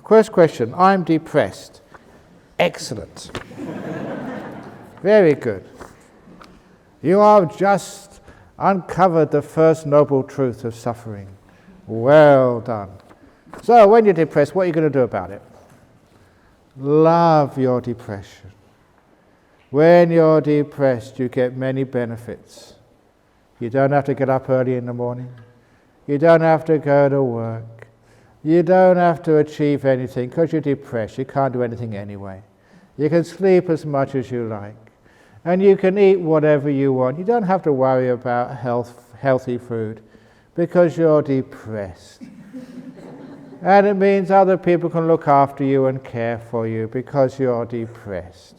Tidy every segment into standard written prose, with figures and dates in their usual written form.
First question, I'm depressed. Excellent. Very good. You have just uncovered the first noble truth of suffering. Well done. So when you're depressed, what are you going to do about it? Love your depression. When you're depressed, you get many benefits. You don't have to get up early in the morning. You don't have to go to work. You don't have to achieve anything because you're depressed. You can't do anything anyway. You can sleep as much as you like. And you can eat whatever you want. You don't have to worry about healthy food because you're depressed. And it means other people can look after you and care for you because you're depressed.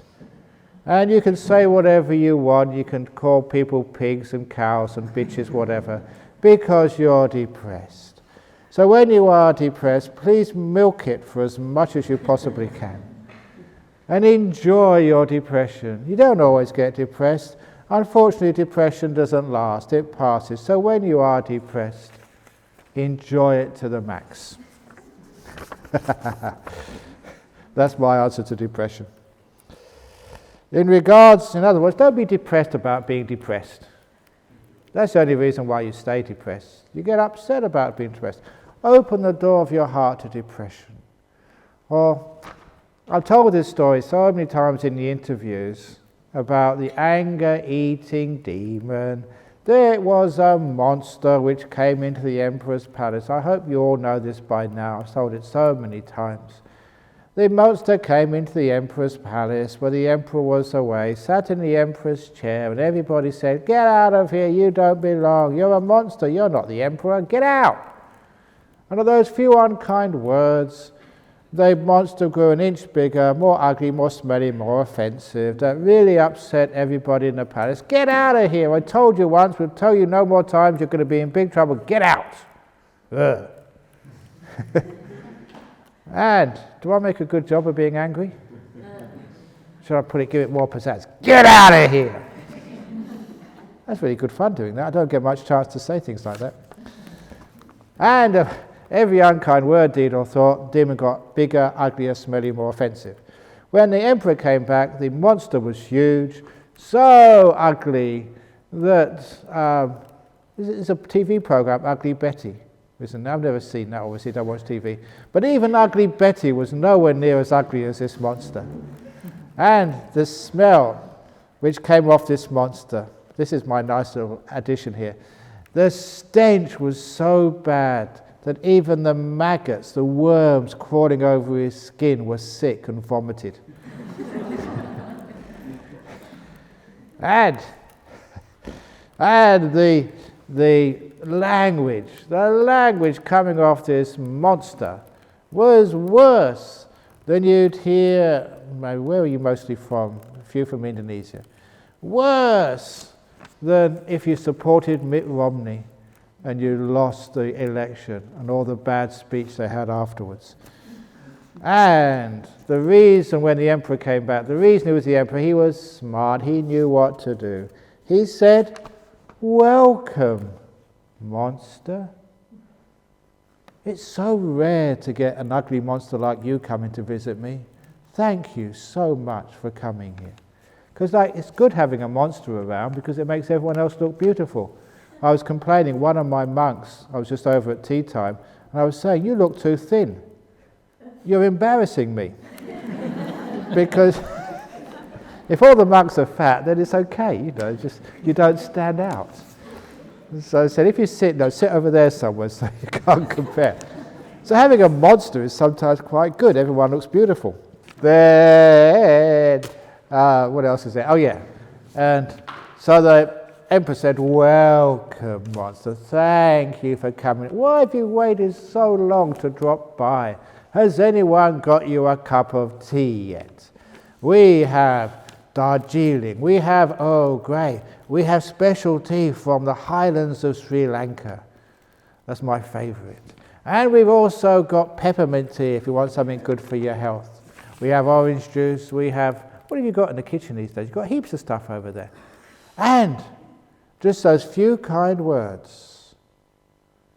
And you can say whatever you want. You can call people pigs and cows and bitches, whatever, because you're depressed. So when you are depressed, please milk it for as much as you possibly can. And enjoy your depression. You don't always get depressed. Unfortunately, depression doesn't last. It passes. So when you are depressed, enjoy it to the max. That's my answer to depression. In other words, don't be depressed about being depressed. That's the only reason why you stay depressed. You get upset about being depressed. Open the door of your heart to depression. Well, I've told this story so many times in the interviews about the anger-eating demon. There was a monster which came into the emperor's palace. I hope you all know this by now. I've told it so many times. The monster came into the emperor's palace where the emperor was away, sat in the emperor's chair, and everybody said, "Get out of here, you don't belong. You're a monster, you're not the emperor, get out." And of those few unkind words, the monster grew an inch bigger, more ugly, more smelly, more offensive. That really upset everybody in the palace. "Get out of here. I told you once, we'll tell you no more times, you're going to be in big trouble. Get out." And do I make a good job of being angry? Should I give it more pizzazz? "Get out of here." That's really good fun doing that. I don't get much chance to say things like that. And every unkind word, deed or thought, demon got bigger, uglier, smelly, more offensive. When the emperor came back, the monster was huge, so ugly that it's a TV program, Ugly Betty. Listen, I've never seen that, obviously, don't watch TV. But even Ugly Betty was nowhere near as ugly as this monster. And the smell which came off this monster, this is my nice little addition here, the stench was so bad that even the maggots, the worms crawling over his skin were sick and vomited. and the language coming off this monster was worse than you'd hear, where are you mostly from? A few from Indonesia. Worse than if you supported Mitt Romney and you lost the election and all the bad speech they had afterwards. And the reason when the emperor came back, the reason he was the emperor, he was smart, he knew what to do. He said, "Welcome, monster. It's so rare to get an ugly monster like you coming to visit me. Thank you so much for coming here." Because it's good having a monster around because it makes everyone else look beautiful. I was complaining, one of my monks, I was just over at tea time, and I was saying, "You look too thin. You're embarrassing me." Because if all the monks are fat, then it's okay, just you don't stand out. So I said, if you sit over there somewhere so you can't compare. So having a monster is sometimes quite good. Everyone looks beautiful. Then, what else is there? Oh yeah. And so the emperor said, "Welcome, monster. Thank you for coming. Why have you waited so long to drop by? Has anyone got you a cup of tea yet? We have Darjeeling. We have, oh great, we have special tea from the highlands of Sri Lanka." That's my favorite. And we've also got peppermint tea if you want something good for your health. We have orange juice. We have, what have you got in the kitchen these days? You've got heaps of stuff over there. And just those few kind words,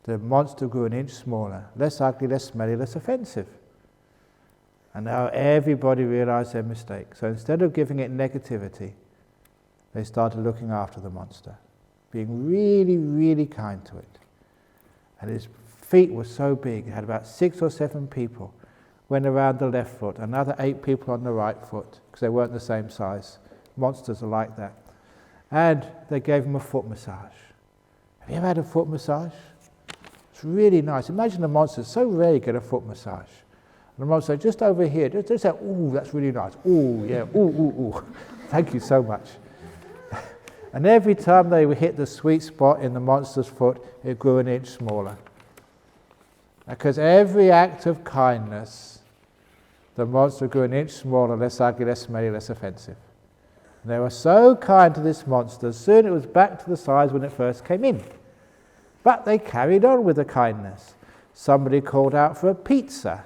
the monster grew an inch smaller, less ugly, less smelly, less offensive. And now everybody realized their mistake. So instead of giving it negativity, they started looking after the monster, being really, really kind to it. And his feet were so big, it had about 6 or 7 people went around the left foot, another 8 people on the right foot, because they weren't the same size. Monsters are like that. And they gave him a foot massage. Have you ever had a foot massage? It's really nice. Imagine a monster, it's so rare you get a foot massage. And the monster, just over here, just that, ooh, that's really nice. Ooh, yeah, ooh, ooh, ooh. Thank you so much. And every time they would hit the sweet spot in the monster's foot, it grew an inch smaller. Because every act of kindness, the monster grew an inch smaller, less ugly, less smelly, less offensive. And they were so kind to this monster, soon it was back to the size when it first came in. But they carried on with the kindness. Somebody called out for a pizza.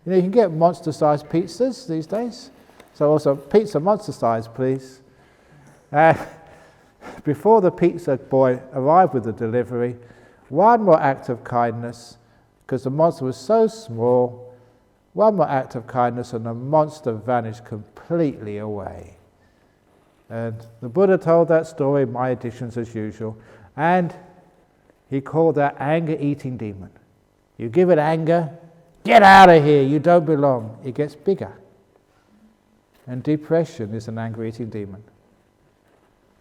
You know, you can get monster-sized pizzas these days. So also, pizza monster-sized, please. Before the pizza boy arrived with the delivery, one more act of kindness, because the monster was so small, one more act of kindness and the monster vanished completely away. And the Buddha told that story, my additions as usual, and he called that anger-eating demon. You give it anger, get out of here, you don't belong. It gets bigger. And depression is an anger-eating demon.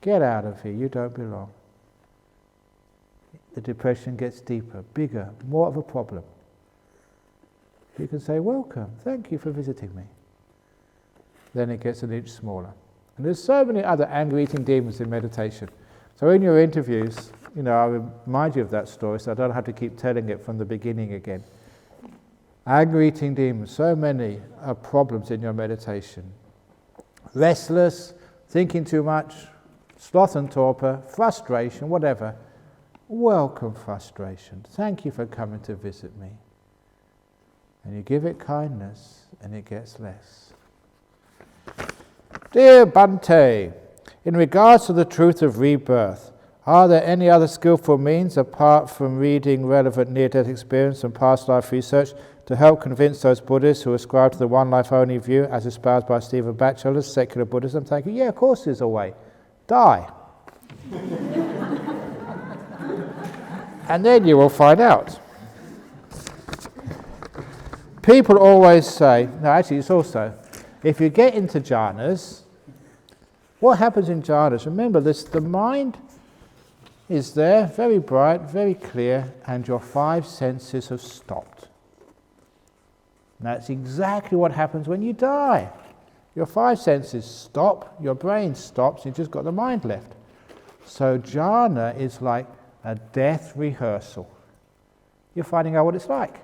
Get out of here, you don't belong. The depression gets deeper, bigger, more of a problem. You can say, welcome, thank you for visiting me. Then it gets an inch smaller. And there's so many other anger-eating demons in meditation. So in your interviews, you know, I remind you of that story so I don't have to keep telling it from the beginning again. Anger-eating demons, so many are problems in your meditation. Restless, thinking too much, sloth and torpor, frustration, whatever. Welcome, frustration. Thank you for coming to visit me. And you give it kindness, and it gets less. Dear Bhante, in regards to the truth of rebirth, are there any other skillful means, apart from reading relevant near-death experience and past life research, to help convince those Buddhists who ascribe to the one-life-only view, as espoused by Stephen Batchelor's secular Buddhism? Thank you. Yeah, of course there's a way. Die. And then you will find out. People always say, no, actually it's also, if you get into jhanas, what happens in jhanas? Remember this, the mind is there, very bright, very clear, and your 5 senses have stopped. And that's exactly what happens when you die. Your 5 senses stop, your brain stops, you've just got the mind left. So jhana is like a death rehearsal. You're finding out what it's like.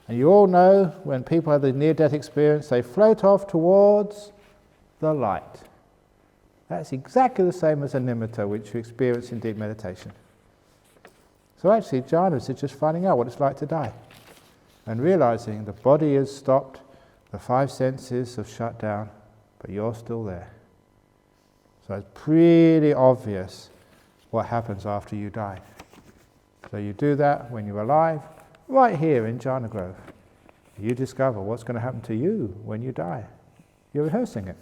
And you all know when people have the near-death experience, they float off towards the light. That's exactly the same as a nimitta, which you experience in deep meditation. So actually, jhana is just finding out what it's like to die. And realizing the body has stopped, the 5 senses have shut down, but you're still there. So it's pretty obvious what happens after you die. So you do that when you're alive, right here in Jhana Grove. You discover what's going to happen to you when you die. You're rehearsing it.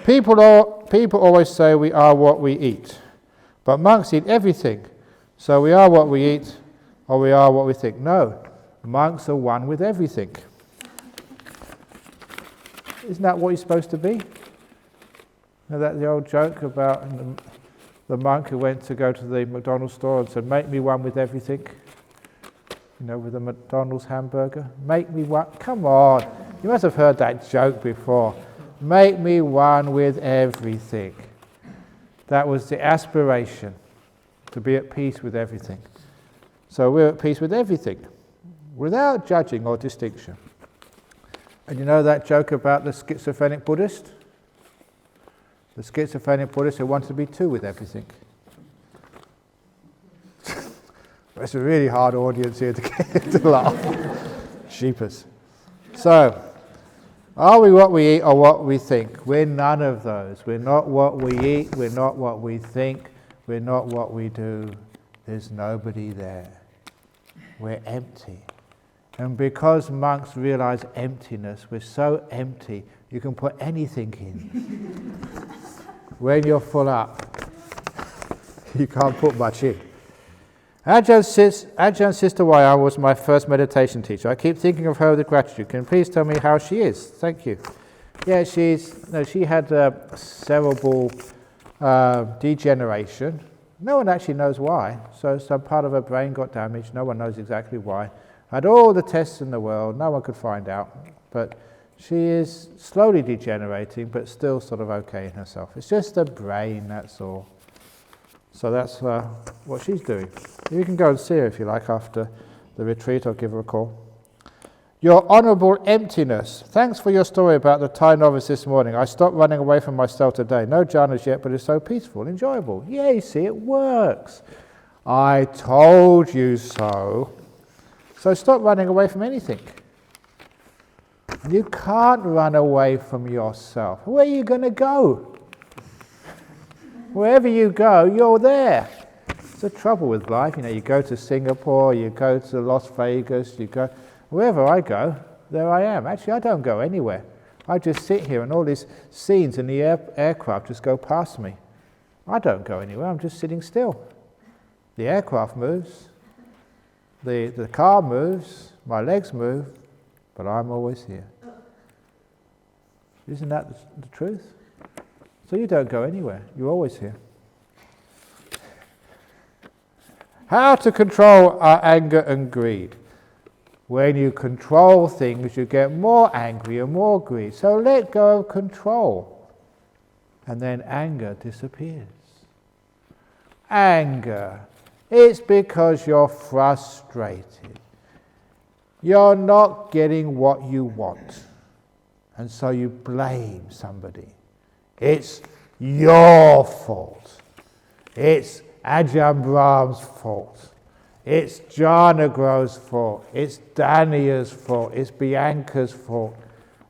People always say we are what we eat. But monks eat everything. So we are what we eat, or we are what we think. No, monks are one with everything. Isn't that what you're supposed to be? You know that the old joke about the monk who went to go to the McDonald's store and said, make me one with everything. You know, with the McDonald's hamburger. Make me one. Come on. You must have heard that joke before. Make me one with everything. That was the aspiration, to be at peace with everything. So we're at peace with everything, without judging or distinction. And you know that joke about the schizophrenic Buddhist? The schizophrenic Buddhist who wanted to be two with everything. It's a really hard audience here to get to laugh. Sheepers. So, are we what we eat or what we think? We're none of those. We're not what we eat, we're not what we think, we're not what we do. There's nobody there. We're empty. And because monks realize emptiness, we're so empty, you can put anything in. When you're full up, you can't put much in. Ajahn Sister Waya was my first meditation teacher. I keep thinking of her with gratitude. Can you please tell me how she is? Thank you. Yeah, she had cerebral degeneration. No one actually knows why. So some part of her brain got damaged. No one knows exactly why. Had all the tests in the world. No one could find out. But she is slowly degenerating, but still sort of okay in herself. It's just the brain, that's all. So that's what she's doing. You can go and see her if you like after the retreat, or give her a call. Your Honourable Emptiness, thanks for your story about the Thai novice this morning. I stopped running away from myself today. No jhanas yet, but it's so peaceful, enjoyable. Yeah, you see, it works. I told you so. So stop running away from anything. You can't run away from yourself. Where are you going to go? Wherever you go, you're there. It's the trouble with life. You go to Singapore, you go to Las Vegas, you go... Wherever I go, there I am. Actually, I don't go anywhere. I just sit here and all these scenes in the aircraft just go past me. I don't go anywhere, I'm just sitting still. The aircraft moves, the car moves, my legs move, but I'm always here. Isn't that the truth? So you don't go anywhere, you're always here. How to control our anger and greed. When you control things, you get more angry and more greed. So let go of control, and then anger disappears. Anger, it's because you're frustrated. You're not getting what you want, and so you blame somebody. It's your fault. It's Ajahn Brahm's fault. It's Jhana Gro's fault. It's Dania's fault. It's Bianca's fault.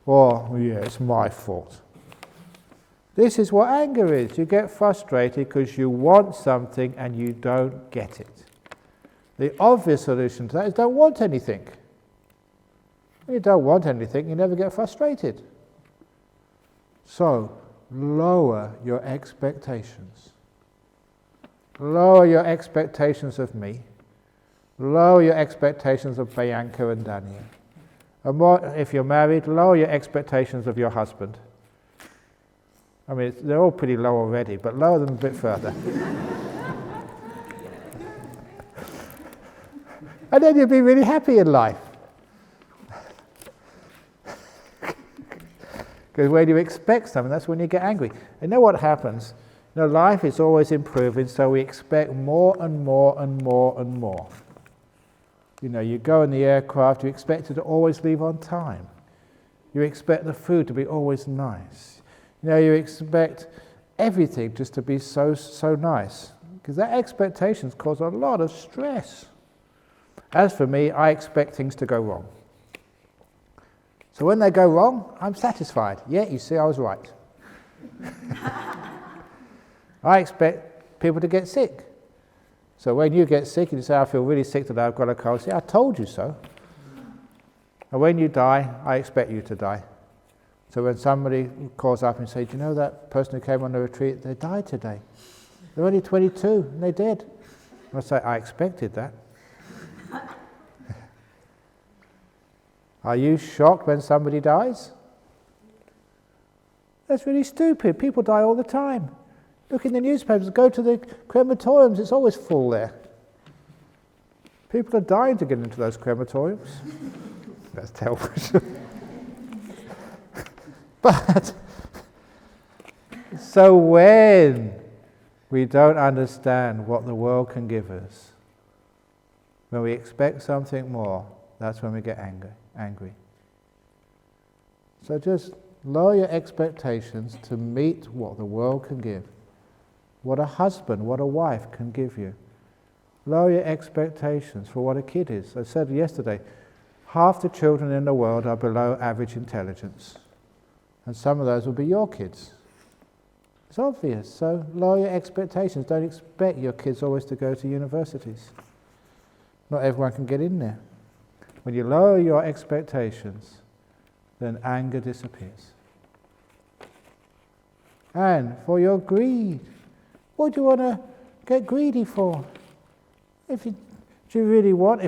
Or, it's my fault. This is what anger is. You get frustrated because you want something and you don't get it. The obvious solution to that is don't want anything. When you don't want anything, you never get frustrated. So, lower your expectations. Lower your expectations of me. Lower your expectations of Bianca and Dania. And more, if you're married, lower your expectations of your husband. I mean, they're all pretty low already, but lower them a bit further. And then you'll be really happy in life. Because when you expect something, that's when you get angry. And you know what happens? Life is always improving, so we expect more and more and more and more. You go in the aircraft, you expect it to always leave on time. You expect the food to be always nice. You expect everything just to be so nice. Because that expectations cause a lot of stress. As for me, I expect things to go wrong. So when they go wrong, I'm satisfied. Yeah, you see, I was right. I expect people to get sick. So when you get sick and you say, I feel really sick today, I've got a cold, say, I told you so. And when you die, I expect you to die. So when somebody calls up and says, do you know that person who came on the retreat, they died today. They're only 22 and they're dead. I say, I expected that. Are you shocked when somebody dies? That's really stupid. People die all the time. Look in the newspapers, go to the crematoriums, it's always full there. People are dying to get into those crematoriums. That's terrible. But, so when we don't understand what the world can give us, when we expect something more, that's when we get angry. So just lower your expectations to meet what the world can give. What a husband, what a wife can give you. Lower your expectations for what a kid is. I said yesterday, half the children in the world are below average intelligence. And some of those will be your kids. It's obvious. So lower your expectations. Don't expect your kids always to go to universities. Not everyone can get in there. when you lower your expectations, then anger disappears. And for your greed, what do you want to get greedy for? Do you really want,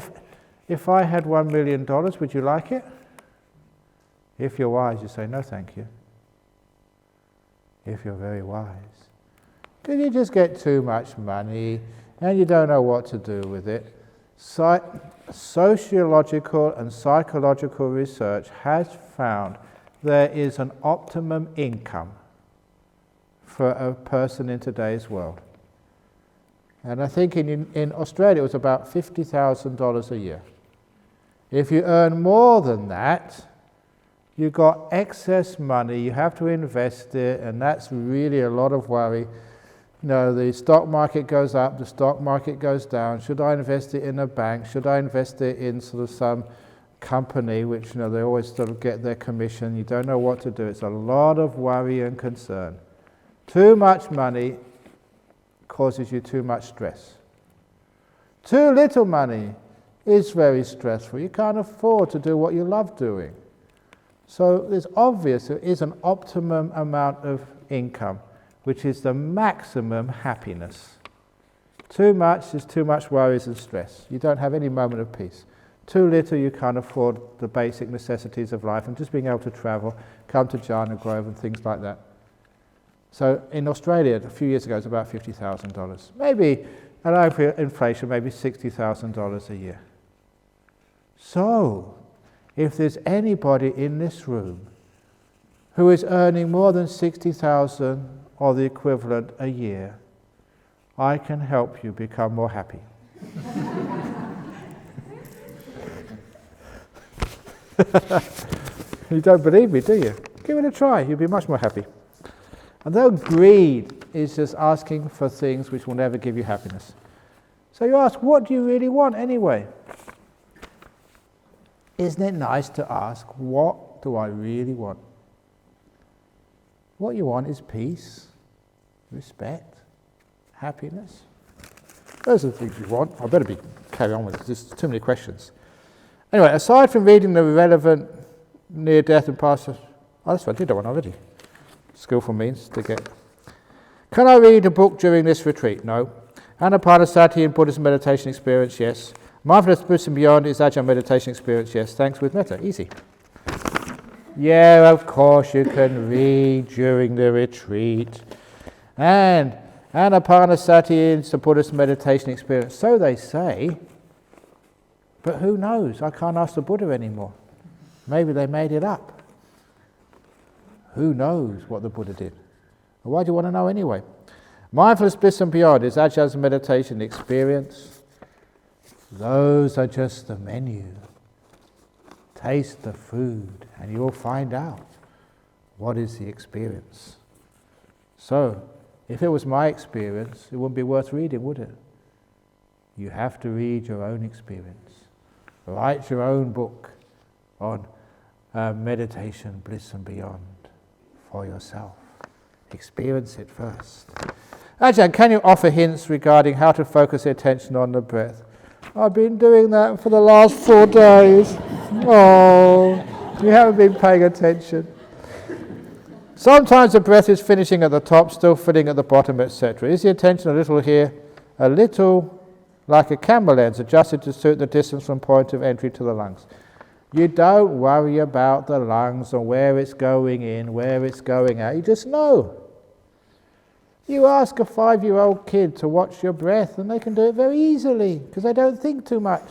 if I had $1 million, would you like it? If you're wise, you say, no thank you. If you're very wise. Because you just get too much money and you don't know what to do with it. Sociological and psychological research has found there is an optimum income for a person in today's world. And I think in Australia it was about $50,000 a year. If you earn more than that, you've got excess money, you have to invest it, and that's really a lot of worry. The stock market goes up, the stock market goes down. Should I invest it in a bank? Should I invest it in sort of some company, which they always sort of get their commission? You don't know what to do. It's a lot of worry and concern. Too much money causes you too much stress. Too little money is very stressful. You can't afford to do what you love doing. So it's obvious there is an optimum amount of income, which is the maximum happiness. Too much is too much worries and stress. You don't have any moment of peace. Too little, you can't afford the basic necessities of life and just being able to travel, come to Jhana Grove and things like that. So in Australia, a few years ago, it was about $50,000. Maybe, and over inflation, maybe $60,000 a year. So, if there's anybody in this room who is earning more than $60,000 or the equivalent a year, I can help you become more happy. You don't believe me, do you? Give it a try, you'll be much more happy. And though greed is just asking for things which will never give you happiness. So you ask, what do you really want anyway? Isn't it nice to ask, what do I really want? What you want is peace, respect, happiness. Those are the things you want. I better carry on with this. There's too many questions. Anyway, aside from reading the relevant near-death and past... I did that one already. Skillful means to get... Can I read a book during this retreat? No. Anapanasati in Buddhist meditation experience? Yes. Mindfulness, Buddhism beyond is Ajahn meditation experience? Yes. Thanks with metta. Easy. Yeah, of course you can read during the retreat. And Anapanasati is the Buddhist meditation experience. So they say. But who knows? I can't ask the Buddha anymore. Maybe they made it up. Who knows what the Buddha did? Why do you want to know anyway? Mindfulness, bliss and beyond is Ajahn meditation experience. Those are just the menu. Taste the food and you will find out what is the experience. So, if it was my experience, it wouldn't be worth reading, would it? You have to read your own experience. Write your own book on meditation, bliss and beyond for yourself. Experience it first. Ajahn, can you offer hints regarding how to focus the attention on the breath? I've been doing that for the last 4 days. Oh, you haven't been paying attention. Sometimes the breath is finishing at the top, still filling at the bottom, etc. Is the attention a little here, a little like a camera lens adjusted to suit the distance from point of entry to the lungs? You don't worry about the lungs or where it's going in, where it's going out. You just know. You ask a 5-year-old kid to watch your breath and they can do it very easily because they don't think too much.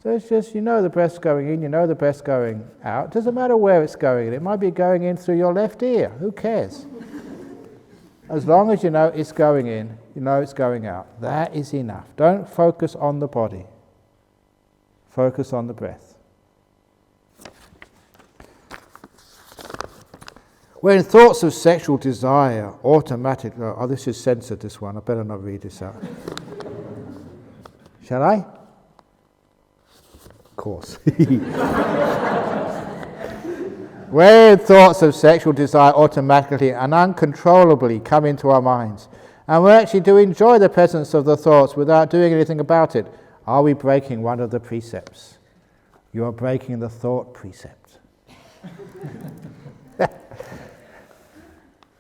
So it's just, you know the breath's going in, you know the breath's going out. It doesn't matter where it's going in. It might be going in through your left ear. Who cares? As long as you know it's going in, you know it's going out. That is enough. Don't focus on the body. Focus on the breath. When thoughts of sexual desire automatically... Oh, this is censored, this one. I better not read this out. Shall I? Of course. When thoughts of sexual desire automatically and uncontrollably come into our minds, and we actually do enjoy the presence of the thoughts without doing anything about it, are we breaking one of the precepts? You are breaking the thought precept.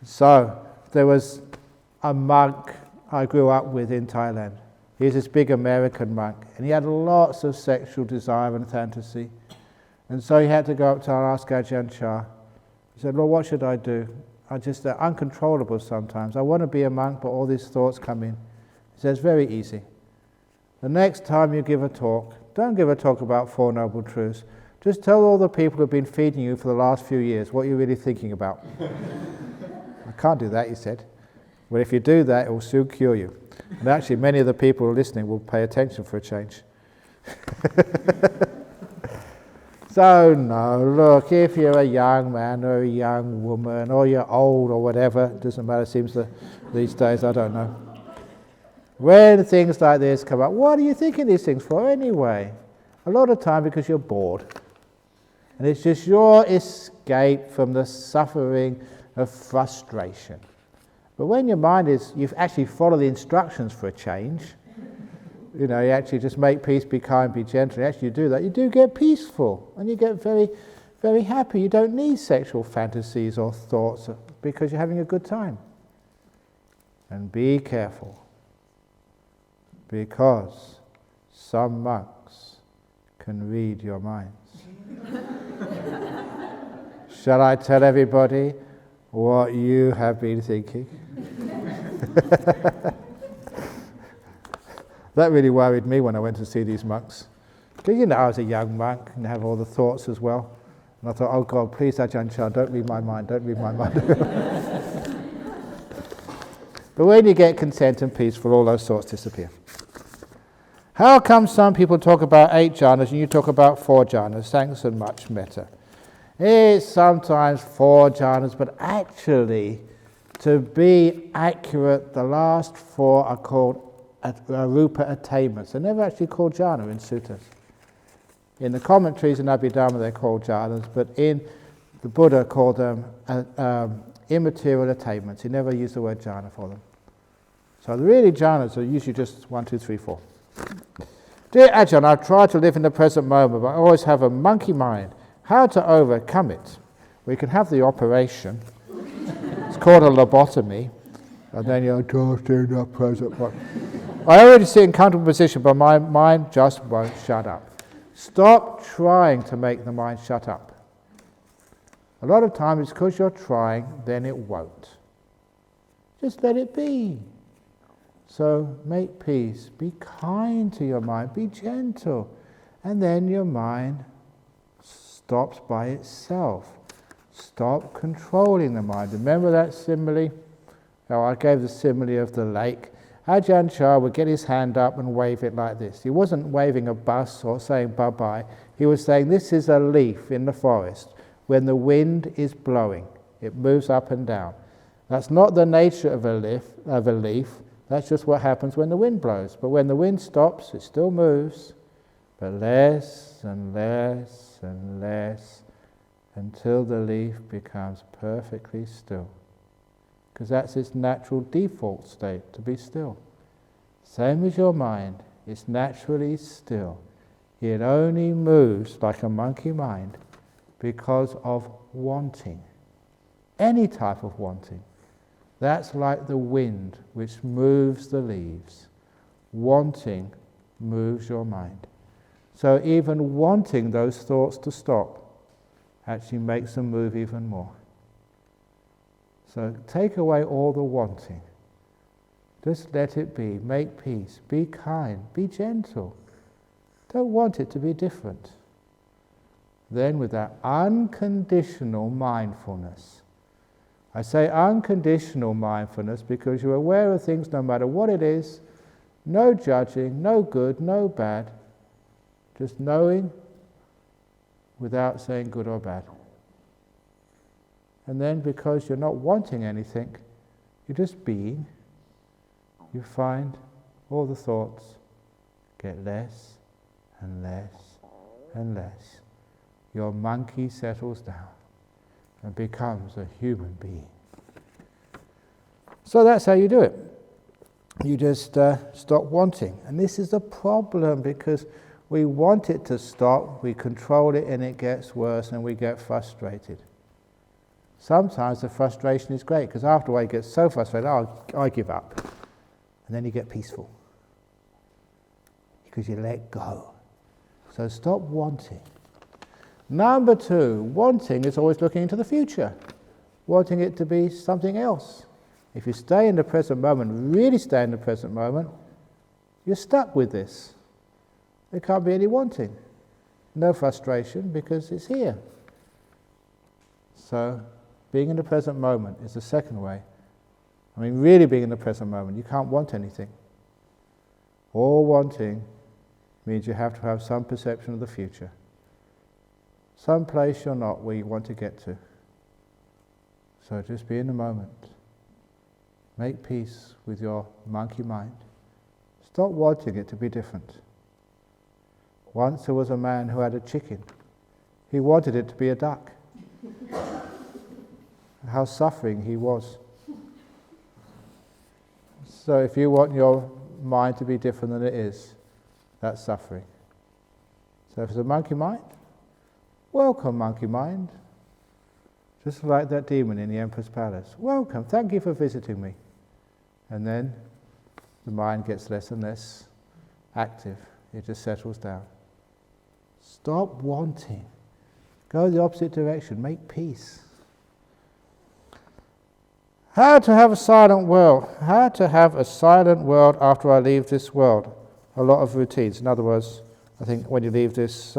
So, there was a monk I grew up with in Thailand. He was this big American monk, and he had lots of sexual desire and fantasy. And so he had to go up to ask Ajahn Chah. He said, Lord, what should I do? They're uncontrollable sometimes. I want to be a monk, but all these thoughts come in. He says, very easy. The next time you give a talk, don't give a talk about Four Noble Truths. Just tell all the people who have been feeding you for the last few years what you're really thinking about. I can't do that, he said. Well, if you do that, it will soon cure you. And actually, many of the people who are listening will pay attention for a change. So, no, look, if you're a young man or a young woman, or you're old or whatever, it doesn't matter, it seems that these days, I don't know. When things like this come up, what are you thinking these things for anyway? A lot of time because you're bored. And it's just your escape from the suffering of frustration. But when your mind you've actually followed the instructions for a change, you actually just make peace, be kind, be gentle, and actually you do that, you do get peaceful, and you get very, very happy. You don't need sexual fantasies or thoughts because you're having a good time. And be careful, because some monks can read your minds. Shall I tell everybody what you have been thinking? That really worried me when I went to see these monks. Because I was a young monk and have all the thoughts as well. And I thought, oh God, please Ajahn Chah, don't read my mind, don't read my mind. But when you get content and peaceful, all those thoughts disappear. How come some people talk about 8 jhanas and you talk about 4 jhanas? Thanks and much metta. It's sometimes 4 jhanas, but actually, to be accurate, the last 4 are called rupa attainments. They're never actually called jhana in suttas. In the commentaries in Abhidhamma they're called jhanas, but in the Buddha called them immaterial attainments. He never used the word jhana for them. So the really jhanas are usually just 1, 2, 3, 4. Dear Ajahn, I've tried to live in the present moment, but I always have a monkey mind. How to overcome it? We can have the operation. It's called a lobotomy. And then you're just in the present moment. I already sit in comfortable position, but my mind just won't shut up. Stop trying to make the mind shut up. A lot of times it's because you're trying, then it won't. Just let it be. So make peace, be kind to your mind, be gentle, and then your mind stops by itself. Stop controlling the mind. Remember that simile? Oh, I gave the simile of the lake. Ajahn Chah would get his hand up and wave it like this. He wasn't waving a bus or saying bye-bye. He was saying this is a leaf in the forest. When the wind is blowing, it moves up and down. That's not the nature of a leaf. That's just what happens when the wind blows. But when the wind stops, it still moves, but less and less and less until the leaf becomes perfectly still. Because that's its natural default state, to be still. Same as your mind, it's naturally still. It only moves like a monkey mind because of wanting. Any type of wanting. That's like the wind which moves the leaves. Wanting moves your mind. So even wanting those thoughts to stop actually makes them move even more. So take away all the wanting. Just let it be. Make peace. Be kind. Be gentle. Don't want it to be different. Then with that unconditional mindfulness. I say unconditional mindfulness because you're aware of things no matter what it is. No judging, no good, no bad. Just knowing without saying good or bad. And then because you're not wanting anything, you're just being, you find all the thoughts get less and less and less. Your monkey settles down and becomes a human being. So that's how you do it. You just stop wanting. And this is the problem, because We want it to stop, we control it and it gets worse and we get frustrated. Sometimes the frustration is great, because after a while you get so frustrated, I give up. And then you get peaceful. Because you let go. So stop wanting. Number 2, wanting is always looking into the future. Wanting it to be something else. If you stay in the present moment, really stay in the present moment, you're stuck with this. There can't be any wanting. No frustration, because it's here. So, being in the present moment is the second way. I mean, really being in the present moment. You can't want anything. All wanting means you have to have some perception of the future. Some place you're not where you want to get to. So just be in the moment. Make peace with your monkey mind. Stop wanting it to be different. Once there was a man who had a chicken. He wanted it to be a duck. How suffering he was. So if you want your mind to be different than it is, that's suffering. So if it's a monkey mind, welcome monkey mind. Just like that demon in the Emperor's Palace. Welcome, thank you for visiting me. And then the mind gets less and less active. It just settles down. Stop wanting. Go the opposite direction. Make peace. How to have a silent world. How to have a silent world after I leave this world. A lot of routines. In other words, I think when you leave this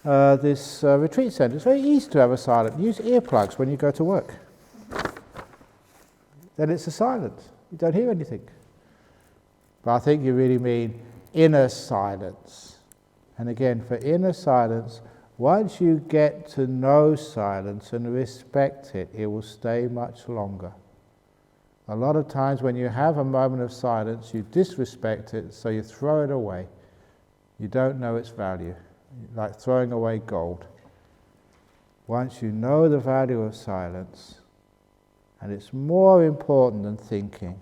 retreat centre, it's very easy to have a silent. Use earplugs when you go to work. Then it's a silence. You don't hear anything. But I think you really mean inner silence. And again, for inner silence, once you get to know silence and respect it, it will stay much longer. A lot of times when you have a moment of silence, you disrespect it, so you throw it away. You don't know its value, like throwing away gold. Once you know the value of silence, and it's more important than thinking,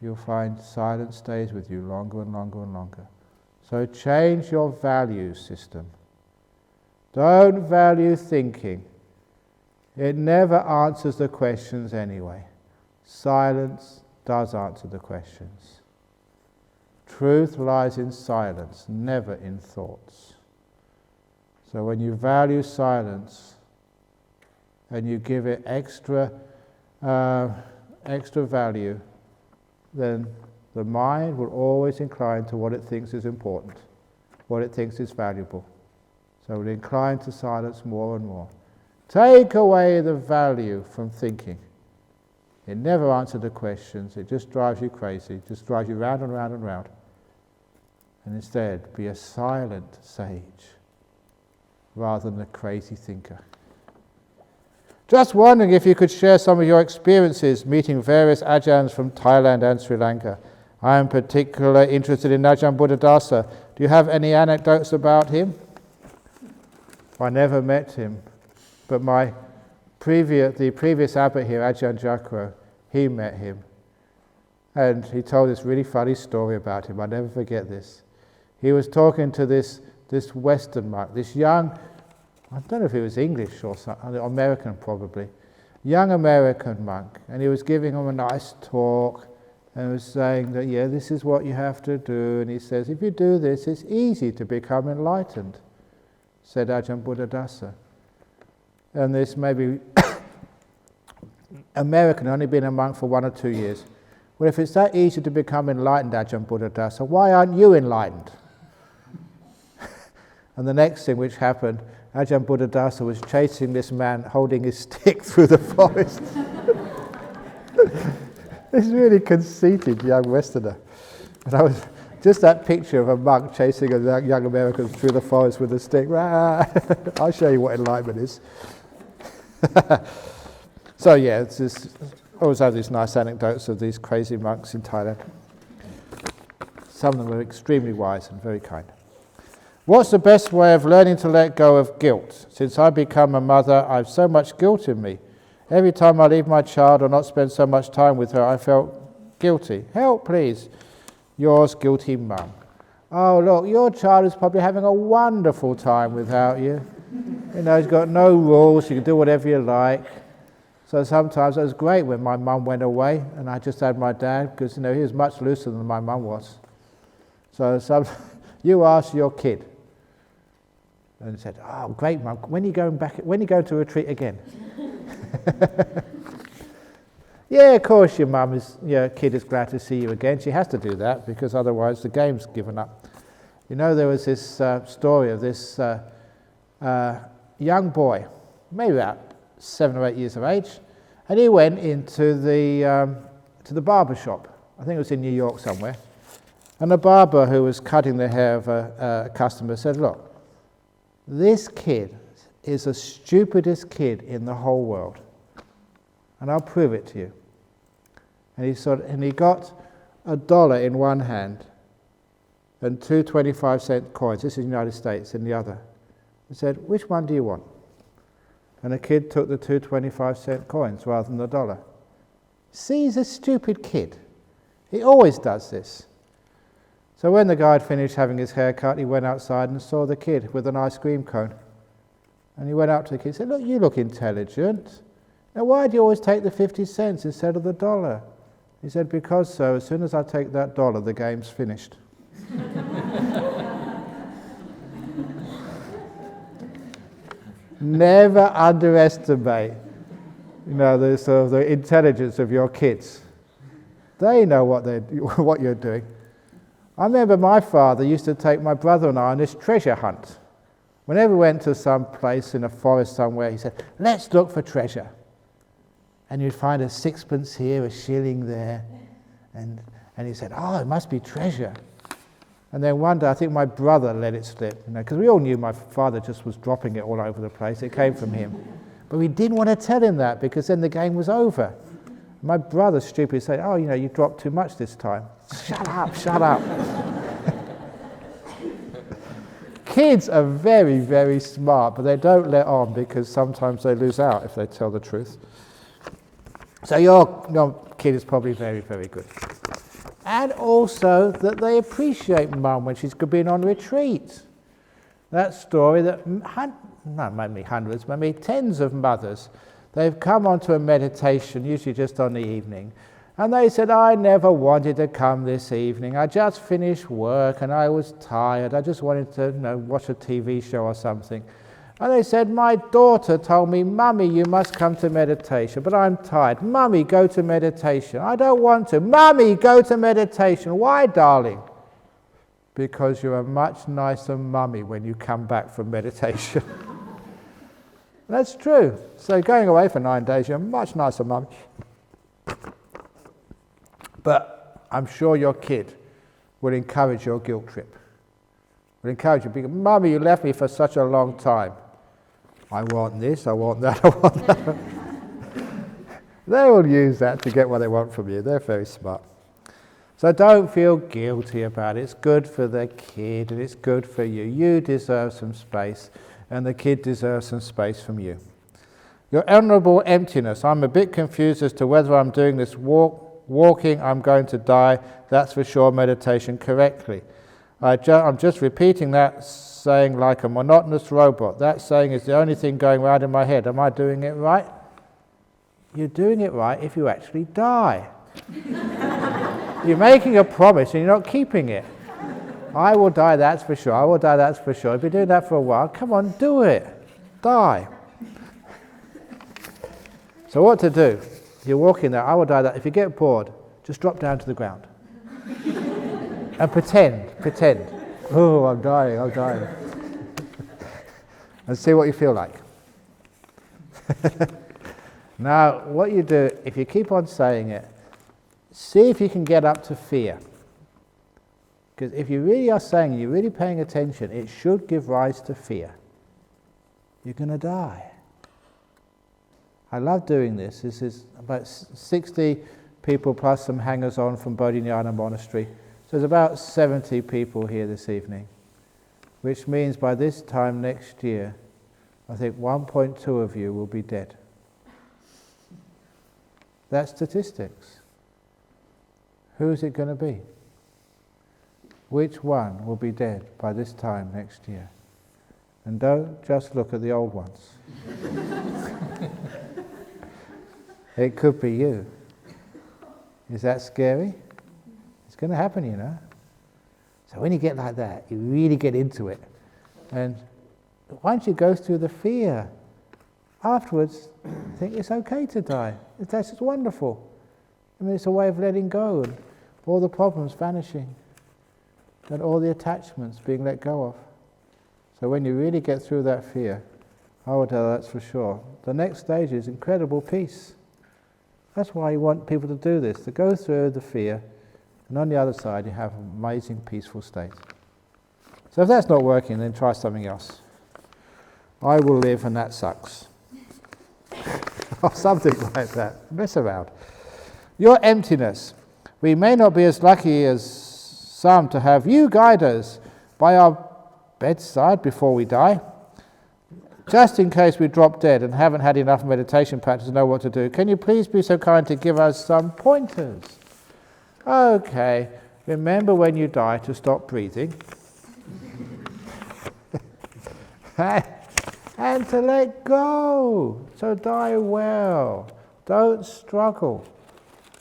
you'll find silence stays with you longer and longer and longer. So change your value system. Don't value thinking. It never answers the questions anyway. Silence does answer the questions. Truth lies in silence, never in thoughts. So when you value silence and you give it extra value, then the mind will always incline to what it thinks is important, what it thinks is valuable. So it will incline to silence more and more. Take away the value from thinking. It never answers the questions, it just drives you crazy, it just drives you round and round and round. And instead, be a silent sage rather than a crazy thinker. Just wondering if you could share some of your experiences meeting various Ajahns from Thailand and Sri Lanka. I am particularly interested in Ajahn Buddhadasa. Do you have any anecdotes about him? I never met him, but the previous abbot here, Ajahn Jakro, he met him. And he told this really funny story about him. I'll never forget this. He was talking to this Western monk, this young, I don't know if he was English or something, American probably, young American monk. And he was giving him a nice talk and was saying that, yeah, this is what you have to do. And he says, if you do this, it's easy to become enlightened, said Ajahn Buddhadasa. And this maybe American, only been a monk for 1 or 2 years. Well, if it's that easy to become enlightened, Ajahn Buddhadasa, why aren't you enlightened? And the next thing which happened, Ajahn Buddhadasa was chasing this man holding his stick through the forest. This really conceited young Westerner. And I was just that picture of a monk chasing a young American through the forest with a stick. I'll show you what enlightenment is. So yeah, it's just, I always have these nice anecdotes of these crazy monks in Thailand. Some of them are extremely wise and very kind. What's the best way of learning to let go of guilt? Since I become a mother, I have so much guilt in me. Every time I leave my child or not spend so much time with her, I felt guilty. Help, please. Yours, guilty mum. oh look, your child is probably having a wonderful time without you. You know, he's got no rules, you can do whatever you like. So sometimes it was great when my mum went away and I just had my dad, because he was much looser than my mum was. So you ask your kid, and said, oh great mum, when are you going to retreat again? Yeah, of course your kid is glad to see you again. She has to do that because otherwise the game's given up. There was this story of this young boy, maybe about 7 or 8 years of age, and he went into the barber shop. I think it was in New York somewhere. And the barber who was cutting the hair of a customer said, look, this kid is the stupidest kid in the whole world, and I'll prove it to you. And he got $1 in one hand and 2 25-cent coins, this is the United States, in the other. He said, which one do you want? And the kid took the 2 25-cent coins rather than the $1. See, he's a stupid kid. He always does this. So when the guy had finished having his hair cut, he went outside and saw the kid with an ice cream cone. And he went up to the kid and said, look, you look intelligent. Now why do you always take the 50 cents instead of the $1? He said, because so, as soon as I take that $1, the game's finished. Never underestimate, the intelligence of your kids. They know what you're doing. I remember my father used to take my brother and I on this treasure hunt. Whenever we went to some place in a forest somewhere, he said, let's look for treasure. And you'd find a sixpence here, a shilling there. And he said, oh, it must be treasure. And then one day, I think my brother let it slip, because we all knew my father just was dropping it all over the place. It came from him. But we didn't want to tell him that, because then the game was over. My brother stupidly said, oh, you dropped too much this time. Shut up, shut up. Kids are very, very smart, but they don't let on, because sometimes they lose out if they tell the truth. So your kid is probably very, very good. And also that they appreciate mum when she's been on retreat. That story that, not maybe hundreds, maybe tens of mothers, they've come onto a meditation, usually just on the evening, and they said, I never wanted to come this evening. I just finished work and I was tired. I just wanted to watch a TV show or something. And they said, my daughter told me, Mummy, you must come to meditation, but I'm tired. Mummy, go to meditation. I don't want to. Mummy, go to meditation. Why, darling? Because you're a much nicer mummy when you come back from meditation. That's true. So going away for 9 days, you're a much nicer mummy. But I'm sure your kid will encourage your guilt trip. Will encourage you, because, Mummy, you left me for such a long time. I want this, I want that, I want that. They will use that to get what they want from you. They're very smart. So don't feel guilty about it. It's good for the kid and it's good for you. You deserve some space and the kid deserves some space from you. Your honourable emptiness. I'm a bit confused as to whether I'm doing this walking, I'm going to die, that's for sure meditation correctly. I'm just repeating that saying like a monotonous robot. That saying is the only thing going round in my head. Am I doing it right? You're doing it right if you actually die. You're making a promise and you're not keeping it. I will die, that's for sure. I will die, that's for sure. If you're doing that for a while, come on, do it. Die. So what to do? You're walking there, I will die that. If you get bored, just drop down to the ground. And pretend. Oh, I'm dying. And see what you feel like. Now, what you do, if you keep on saying it, see if you can get up to fear. Because if you really are saying, you're really paying attention, it should give rise to fear. You're going to die. I love doing this. This is about 60 people plus some hangers-on from Bodhinyana Monastery. So there's about 70 people here this evening, which means by this time next year, I think 1.2 of you will be dead. That's statistics. Who is it going to be? which one will be dead by this time next year? And don't just look at the old ones. It could be you. Is that scary? It's going to happen, you know. So when you get like that, you really get into it. And once you go through the fear, afterwards, think it's okay to die. That's just wonderful. I mean, it's a way of letting go and all the problems vanishing and all the attachments being let go of. So when you really get through that fear, I would tell that's for sure. The next stage is incredible peace. That's why you want people to do this, to go through the fear, and on the other side you have an amazing peaceful state. So if that's not working, then try something else. I will live and that sucks. Or something like that. Mess around. Your emptiness. We may not be as lucky as some to have you guide us by our bedside before we die. Just in case we drop dead and haven't had enough meditation practice to know what to do, can you please be so kind to give us some pointers? Okay, remember when you die to stop breathing. And to let go. So die well. Don't struggle.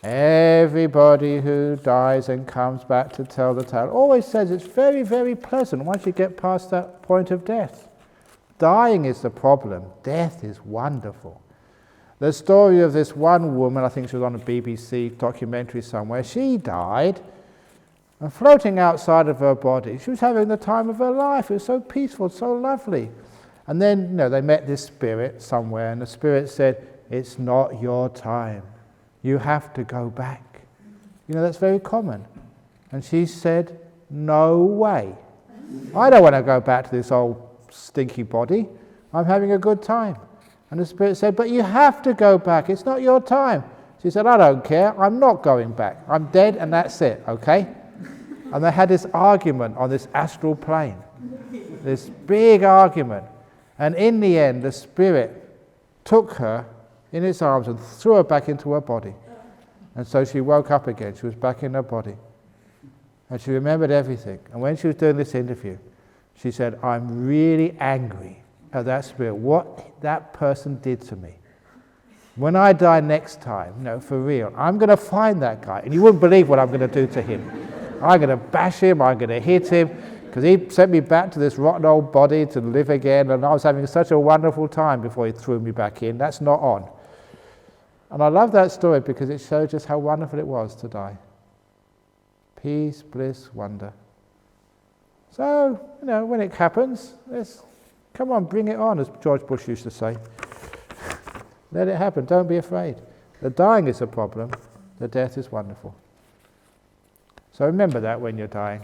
Everybody who dies and comes back to tell the tale always says it's very, very pleasant once you get past that point of death. Dying is the problem. Death is wonderful. The story of this one woman, I think she was on a BBC documentary somewhere, she died, and floating outside of her body, she was having the time of her life. It was so peaceful, so lovely. And then, they met this spirit somewhere, and the spirit said, it's not your time. You have to go back. That's very common. And she said, no way. I don't want to go back to this old stinky body. I'm having a good time. And the spirit said, but you have to go back. It's not your time. She said, I don't care. I'm not going back. I'm dead and that's it, okay? And they had this argument on this astral plane. This big argument. And in the end, the spirit took her in its arms and threw her back into her body. And so she woke up again. She was back in her body. And she remembered everything. And when she was doing this interview, she said, I'm really angry at that spirit, what that person did to me. When I die next time, for real, I'm going to find that guy. And you wouldn't believe what I'm going to do to him. I'm going to bash him, I'm going to hit him, because he sent me back to this rotten old body to live again, and I was having such a wonderful time before he threw me back in. That's not on. And I love that story because it shows just how wonderful it was to die. Peace, bliss, wonder. So, when it happens, come on, bring it on, as George Bush used to say. Let it happen, don't be afraid. The dying is a problem, the death is wonderful. So remember that when you're dying.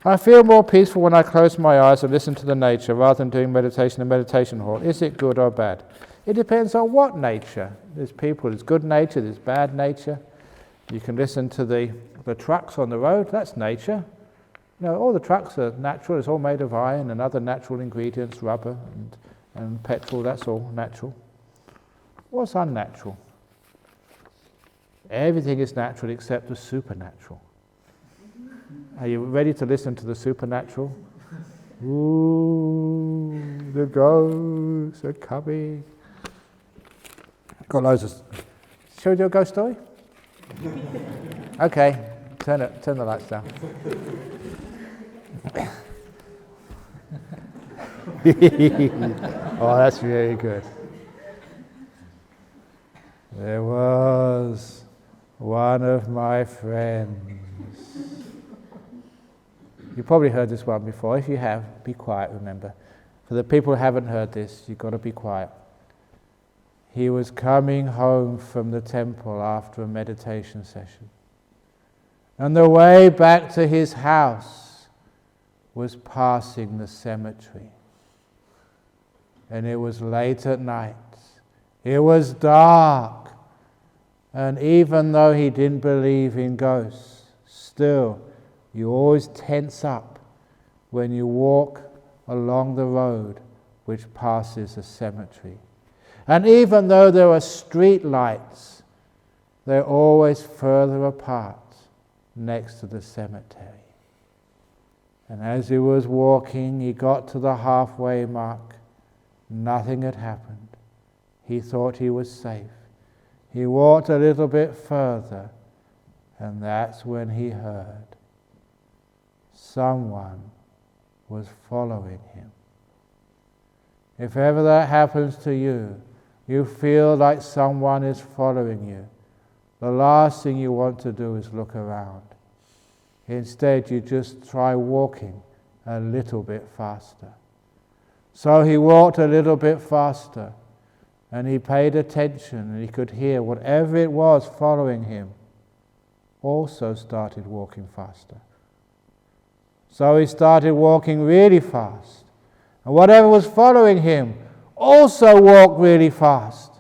I feel more peaceful when I close my eyes and listen to the nature rather than doing meditation in a meditation hall. Is it good or bad? It depends on what nature. There's good nature, there's bad nature. You can listen to the trucks on the road, that's nature. All the trucks are natural, it's all made of iron and other natural ingredients, rubber and petrol, that's all natural. What's unnatural? Everything is natural except the supernatural. Are you ready to listen to the supernatural? Ooh, the ghosts are coming. Got loads of... Shall we do a ghost story? Okay, turn the lights down. Oh, that's really good. There was one of my friends. You probably heard this one before. If you have, be quiet, remember. For the people who haven't heard this, you've got to be quiet. He was coming home from the temple after a meditation session. And the way back to his house was passing the cemetery. And it was late at night. It was dark. And even though he didn't believe in ghosts, still, you always tense up when you walk along the road which passes a cemetery. And even though there are street lights, they're always further apart next to the cemetery. And as he was walking, he got to the halfway mark. Nothing had happened. He thought he was safe. He walked a little bit further, and that's when he heard someone was following him. If ever that happens to you, you feel like someone is following you, the last thing you want to do is look around. Instead, you just try walking a little bit faster. So he walked a little bit faster, and he paid attention, and he could hear whatever it was following him also started walking faster. So he started walking really fast, and whatever was following him also walked really fast.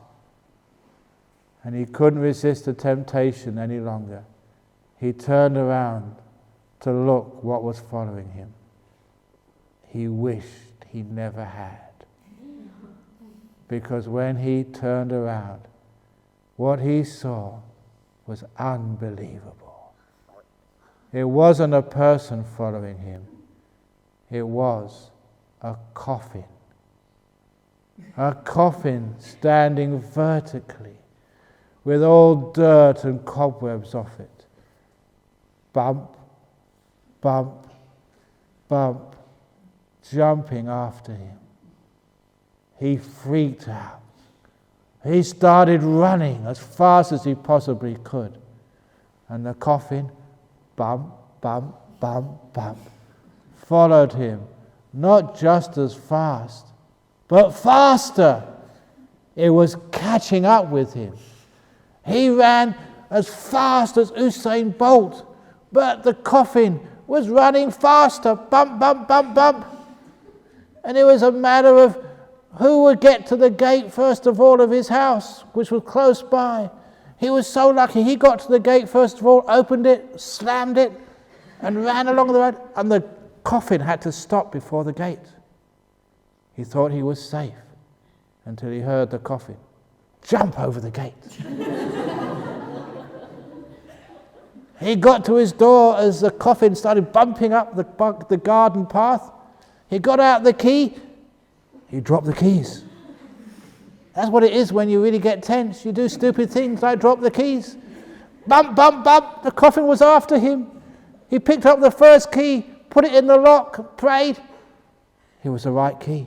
And he couldn't resist the temptation any longer. He turned around to look what was following him. He wished he never had. Because when he turned around, what he saw was unbelievable. It wasn't a person following him. It was a coffin. A coffin standing vertically with all dirt and cobwebs off it. Bump, bump, bump, jumping after him. He freaked out. He started running as fast as he possibly could. And the coffin, bump, bump, bump, bump, followed him, not just as fast, but faster. It was catching up with him. He ran as fast as Usain Bolt, but the coffin was running faster, bump, bump, bump, bump. And it was a matter of who would get to the gate first of all of his house, which was close by. He was so lucky. He got to the gate first of all, opened it, slammed it, and ran along the road, and the coffin had to stop before the gate. He thought he was safe until he heard the coffin jump over the gate. He got to his door as the coffin started bumping up the garden path. He got out the key. He dropped the keys. That's what it is when you really get tense. You do stupid things like drop the keys. Bump, bump, bump. The coffin was after him. He picked up the first key, put it in the lock, prayed. It was the right key.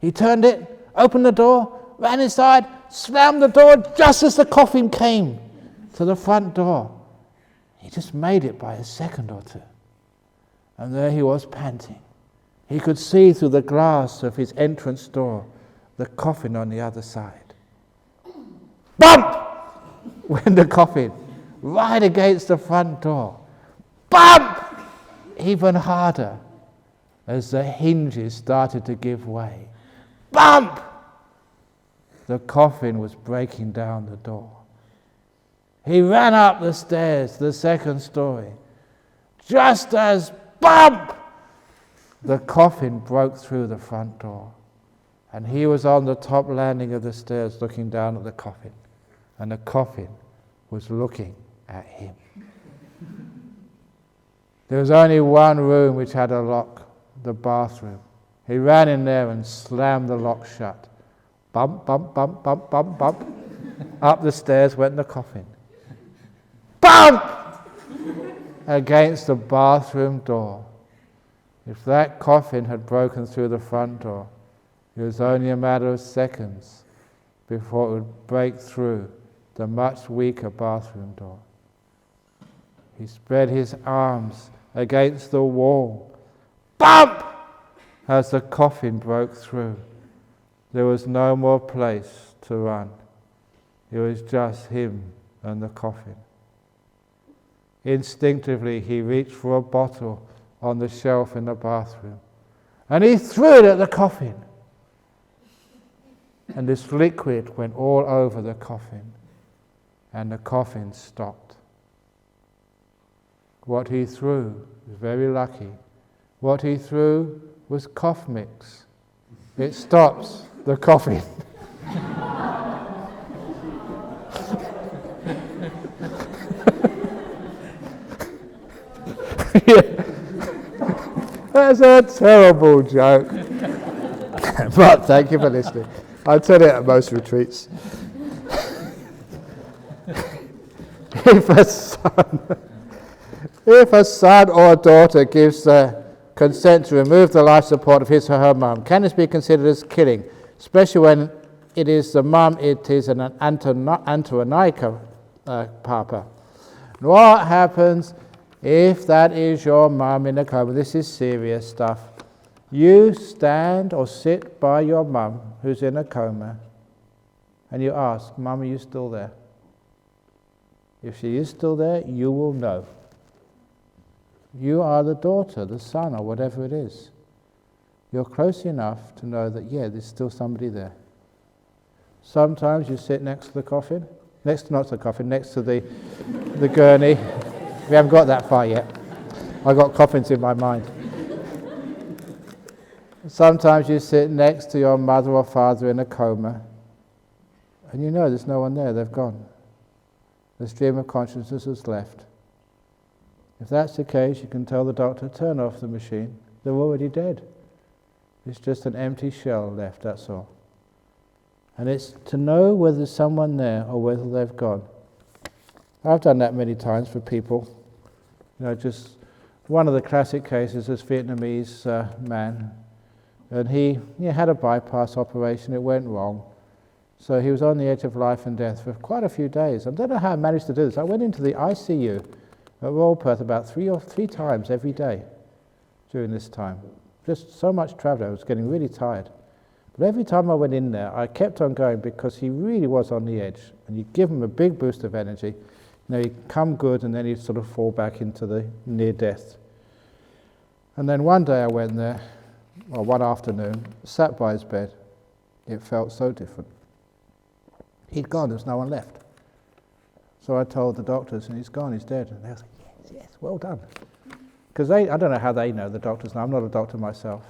He turned it, opened the door, ran inside, slammed the door just as the coffin came to the front door. He just made it by a second or two. And there he was panting. He could see through the glass of his entrance door the coffin on the other side. Bump! Went the coffin right against the front door. Bump! Even harder as the hinges started to give way. Bump! The coffin was breaking down the door. He ran up the stairs to the second story. Just as bump! The coffin broke through the front door. And he was on the top landing of the stairs looking down at the coffin. And the coffin was looking at him. There was only one room which had a lock, the bathroom. He ran in there and slammed the lock shut. Bump, bump, bump, bump, bump, bump. Up the stairs went the coffin. Bump! Against the bathroom door. If that coffin had broken through the front door, it was only a matter of seconds before it would break through the much weaker bathroom door. He spread his arms against the wall. Bump! As the coffin broke through. There was no more place to run. It was just him and the coffin. Instinctively, he reached for a bottle on the shelf in the bathroom, and he threw it at the coffin. And this liquid went all over the coffin, and the coffin stopped. What he threw was very lucky. What he threw was cough mix. It stops the coffin. That's a terrible joke. But thank you for listening. I tell it at most retreats. If a son or a daughter gives consent to remove the life support of his or her mum, can this be considered as killing, especially when it is the mum, it is an Antanika papa? What happens if that is your mum in a coma? This is serious stuff. You stand or sit by your mum who's in a coma and you ask, Mum, are you still there? If she is still there, you will know. You are the daughter, the son, or whatever it is. You're close enough to know that, yeah, there's still somebody there. Sometimes you sit next to the coffin, next to the gurney. We haven't got that far yet. I've got coffins in my mind. Sometimes you sit next to your mother or father in a coma, and you know there's no one there, they've gone. The stream of consciousness has left. If that's the case, you can tell the doctor, turn off the machine. They're already dead. It's just an empty shell left, that's all. And it's to know whether there's someone there or whether they've gone. I've done that many times for people. Just one of the classic cases is Vietnamese man. And he had a bypass operation, it went wrong. So he was on the edge of life and death for quite a few days. I don't know how I managed to do this. I went into the ICU at Royal Perth about three times every day during this time. Just so much travel, I was getting really tired. But every time I went in there, I kept on going because he really was on the edge. And you give him a big boost of energy, he'd come good and then he'd sort of fall back into the near death. And then one day I went there, or one afternoon, sat by his bed. It felt so different. He'd gone, there's no one left. So I told the doctors, and he's gone, he's dead. And they was like, yes, well done. Because I don't know how they know, the doctors know. I'm not a doctor myself.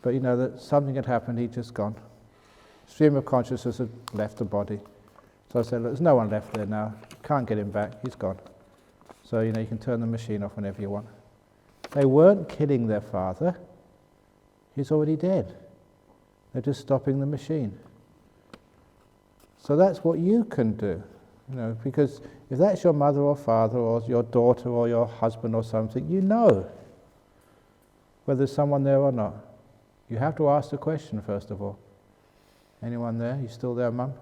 But that something had happened, he'd just gone. Stream of consciousness had left the body. So I said, look, there's no one left there now. Can't get him back, he's gone. So, you can turn the machine off whenever you want. They weren't killing their father. He's already dead. They're just stopping the machine. So that's what you can do, because if that's your mother or father or your daughter or your husband or something, you know whether there's someone there or not. You have to ask the question first of all. Anyone there? You still there, Mum?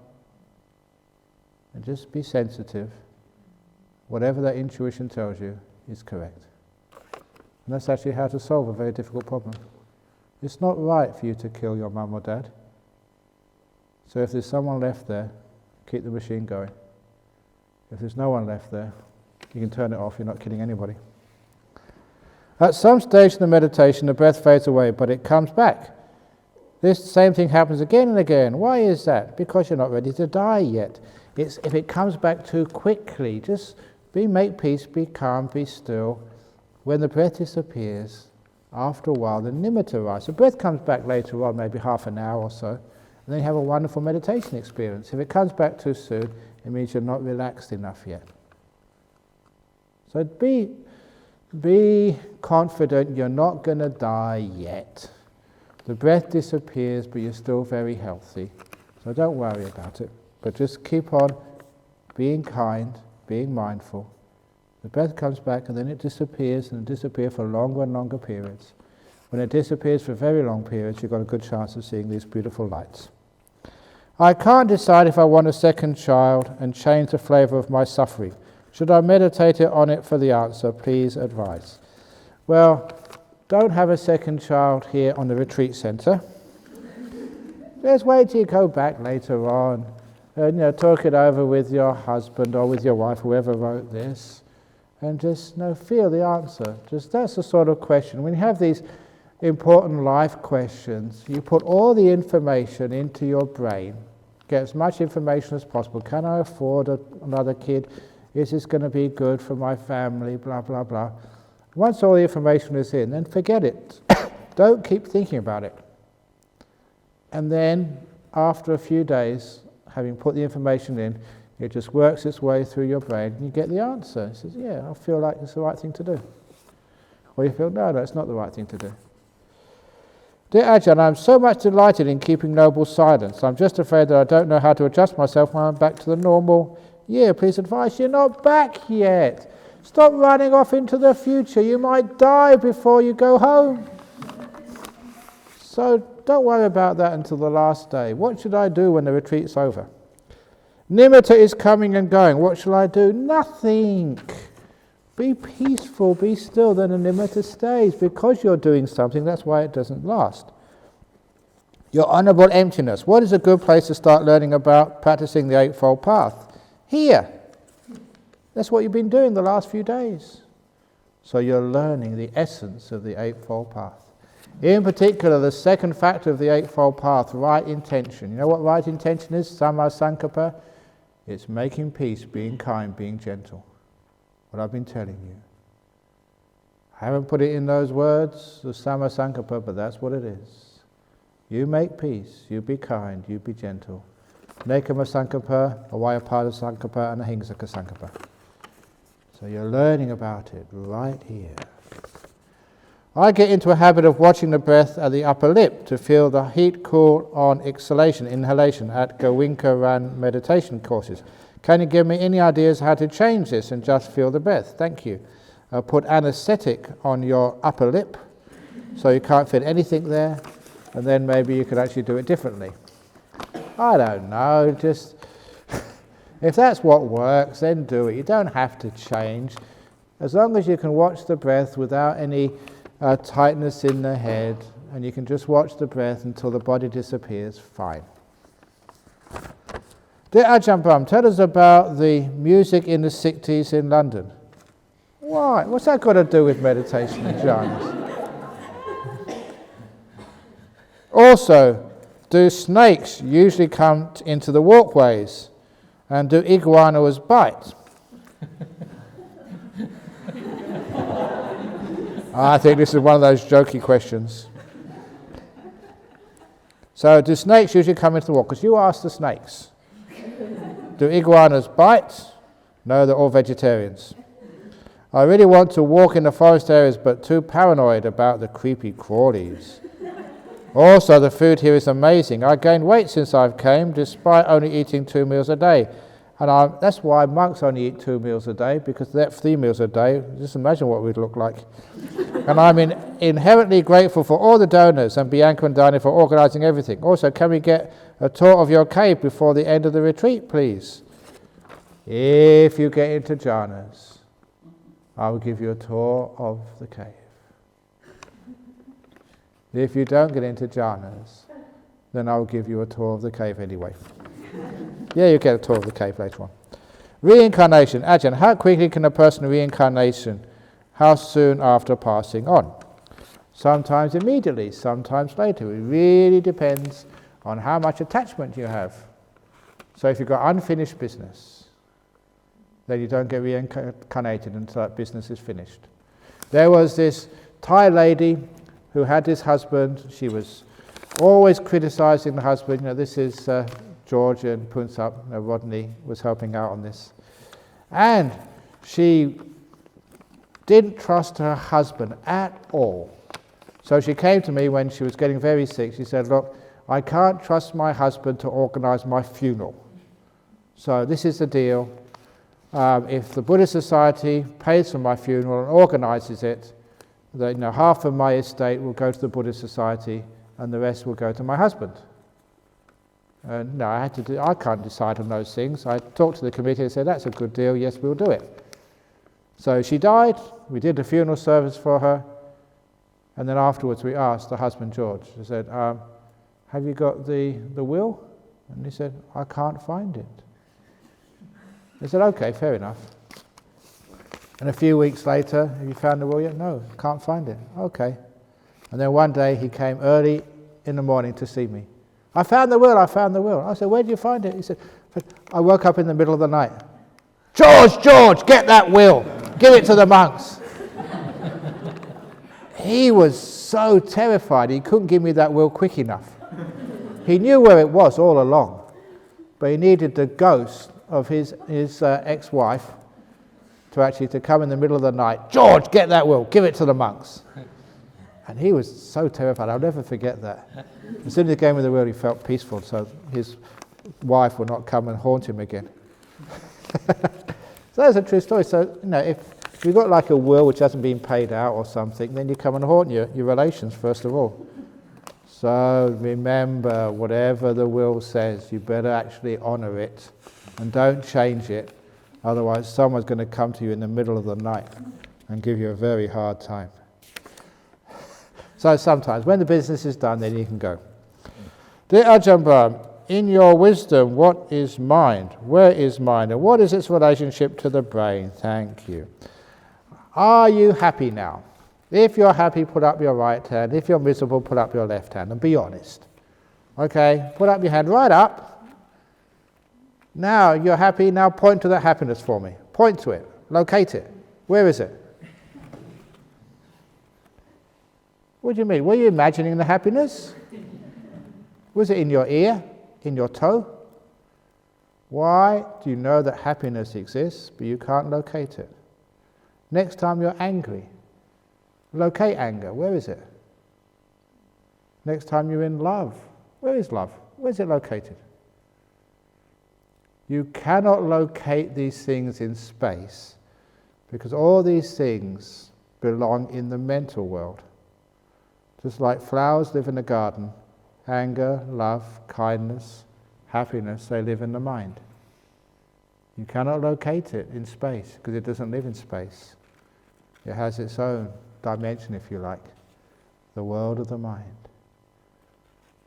And just be sensitive. Whatever that intuition tells you is correct. And that's actually how to solve a very difficult problem. It's not right for you to kill your mum or dad. So if there's someone left there, keep the machine going. If there's no one left there, you can turn it off, you're not killing anybody. At some stage in the meditation, the breath fades away, but it comes back. This same thing happens again and again. Why is that? Because you're not ready to die yet. If it comes back too quickly, just make peace, be calm, be still. When the breath disappears, after a while, the nimitta arises. The breath comes back later on, maybe half an hour or so, and then you have a wonderful meditation experience. If it comes back too soon, it means you're not relaxed enough yet. So be confident you're not going to die yet. The breath disappears, but you're still very healthy. So don't worry about it, but just keep on being kind, being mindful. The breath comes back and then it disappears, and it disappears for longer and longer periods. When it disappears for very long periods, you've got a good chance of seeing these beautiful lights. I can't decide if I want a second child and change the flavour of my suffering. Should I meditate on it for the answer? Please advise. Well, don't have a second child here on the retreat centre. Just wait till you go back later on and talk it over with your husband or with your wife, whoever wrote this, and just feel the answer. That's the sort of question. When you have these important life questions, you put all the information into your brain, get as much information as possible. Can I afford another kid? Is this going to be good for my family? Blah, blah, blah. Once all the information is in, then forget it. Don't keep thinking about it. And then, after a few days, having put the information in, it just works its way through your brain, and you get the answer. It says, yeah, I feel like it's the right thing to do. Or you feel, no, it's not the right thing to do. Dear Ajahn, I'm so much delighted in keeping noble silence. I'm just afraid that I don't know how to adjust myself when I'm back to the normal year. Please advise. You're not back yet. Stop running off into the future. You might die before you go home. So don't worry about that until the last day. What should I do when the retreat's over? Nimitta is coming and going. What shall I do? Nothing. Be peaceful, be still, then the nimitta stays. Because you're doing something, that's why it doesn't last. Your Honourable Emptiness. What is a good place to start learning about practicing the Eightfold Path? Here. That's what you've been doing the last few days. So you're learning the essence of the Eightfold Path. In particular, the second factor of the Eightfold Path, right intention. You know what right intention is? Samma Sankappa. It's making peace, being kind, being gentle. What I've been telling you. I haven't put it in those words, the Samma Sankappa, but that's what it is. You make peace, you be kind, you be gentle. Nekama Sankappa, Avayapada Sankappa, and Ahingsaka Sankappa. So you're learning about it right here. I get into a habit of watching the breath at the upper lip to feel the heat cool on exhalation, inhalation at Goenka Ran meditation courses. Can you give me any ideas how to change this and just feel the breath? Thank you. Put anesthetic on your upper lip so you can't feel anything there, and then maybe you could actually do it differently. I don't know, just if that's what works, then do it. You don't have to change. As long as you can watch the breath without any tightness in the head, and you can just watch the breath until the body disappears, fine. Dear Ajahn Brahm, tell us about the music in the 60s in London. Why? What's that got to do with meditation and jhanas? Also, do snakes usually come into the walkways? And do iguanas bite? I think this is one of those jokey questions. So, do snakes usually come into the walk? Because you asked the snakes. Do iguanas bite? No, they're all vegetarians. I really want to walk in the forest areas, but too paranoid about the creepy crawlies. Also, the food here is amazing. I gained weight since I've came, despite only eating 2 meals a day. And that's why monks only eat 2 meals a day, because they're 3 meals a day. Just imagine what we'd look like. And I'm inherently grateful for all the donors and Bianca and Dani for organising everything. Also, can we get a tour of your cave before the end of the retreat, please? If you get into jhanas, I will give you a tour of the cave. If you don't get into jhanas, then I will give you a tour of the cave anyway. Yeah, you get a tour of the cave later on. Reincarnation. Ajahn, how quickly can a person reincarnation? How soon after passing on? Sometimes immediately, sometimes later. It really depends on how much attachment you have. So if you've got unfinished business, then you don't get reincarnated until that business is finished. There was this Thai lady who had this husband. She was always criticizing the husband. This is George and Punsap. Rodney was helping out on this. And she didn't trust her husband at all. So she came to me when she was getting very sick. She said, look, I can't trust my husband to organize my funeral. So this is the deal. If the Buddhist Society pays for my funeral and organizes it, then half of my estate will go to the Buddhist Society and the rest will go to my husband. And no, I can't decide on those things. I talked to the committee and said, that's a good deal, yes, we'll do it. So she died, we did the funeral service for her, and then afterwards we asked the husband, George, I said, have you got the will? And he said, I can't find it. I said, okay, fair enough. And a few weeks later, have you found the will yet? No, can't find it. Okay. And then one day he came early in the morning to see me. I found the will. I said, where did you find it? He said, I woke up in the middle of the night. George, get that will. Give it to the monks. He was so terrified he couldn't give me that will quick enough. He knew where it was all along, but he needed the ghost of his ex-wife to come in the middle of the night, George, get that will, give it to the monks. And he was so terrified, I'll never forget that. As soon as he gave me the will, he felt peaceful, so his wife would not come and haunt him again. So that's a true story. So, if you've got like a will which hasn't been paid out or something, then you come and haunt your relations first of all. So remember, whatever the will says, you better actually honour it and don't change it. Otherwise, someone's going to come to you in the middle of the night and give you a very hard time. So sometimes, when the business is done, then you can go. Dear Ajahn Brahm, in your wisdom, what is mind? Where is mind? And what is its relationship to the brain? Thank you. Are you happy now? If you're happy, put up your right hand. If you're miserable, put up your left hand. And be honest. Okay, put up your hand right up. Now you're happy. Now point to that happiness for me. Point to it. Locate it. Where is it? What do you mean? Were you imagining the happiness? Was it in your ear? In your toe? Why do you know that happiness exists, but you can't locate it? Next time you're angry, locate anger. Where is it? Next time you're in love, where is love? Where is it located? You cannot locate these things in space because all these things belong in the mental world. Just like flowers live in a garden, anger, love, kindness, happiness, they live in the mind. You cannot locate it in space because it doesn't live in space. It has its own dimension, if you like, the world of the mind.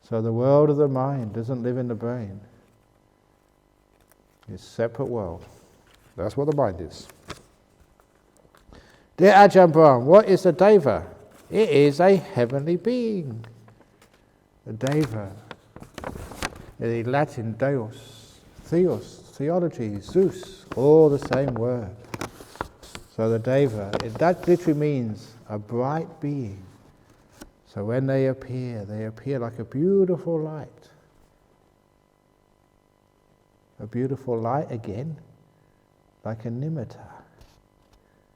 So the world of the mind doesn't live in the brain. It's a separate world. That's what the mind is. Dear Ajahn Brahm, what is a deva? It is a heavenly being. A deva, the Latin deus, theos, theology, Zeus, all the same word. So the deva, that literally means a bright being. So when they appear like a beautiful light. A beautiful light again, like a nimitta,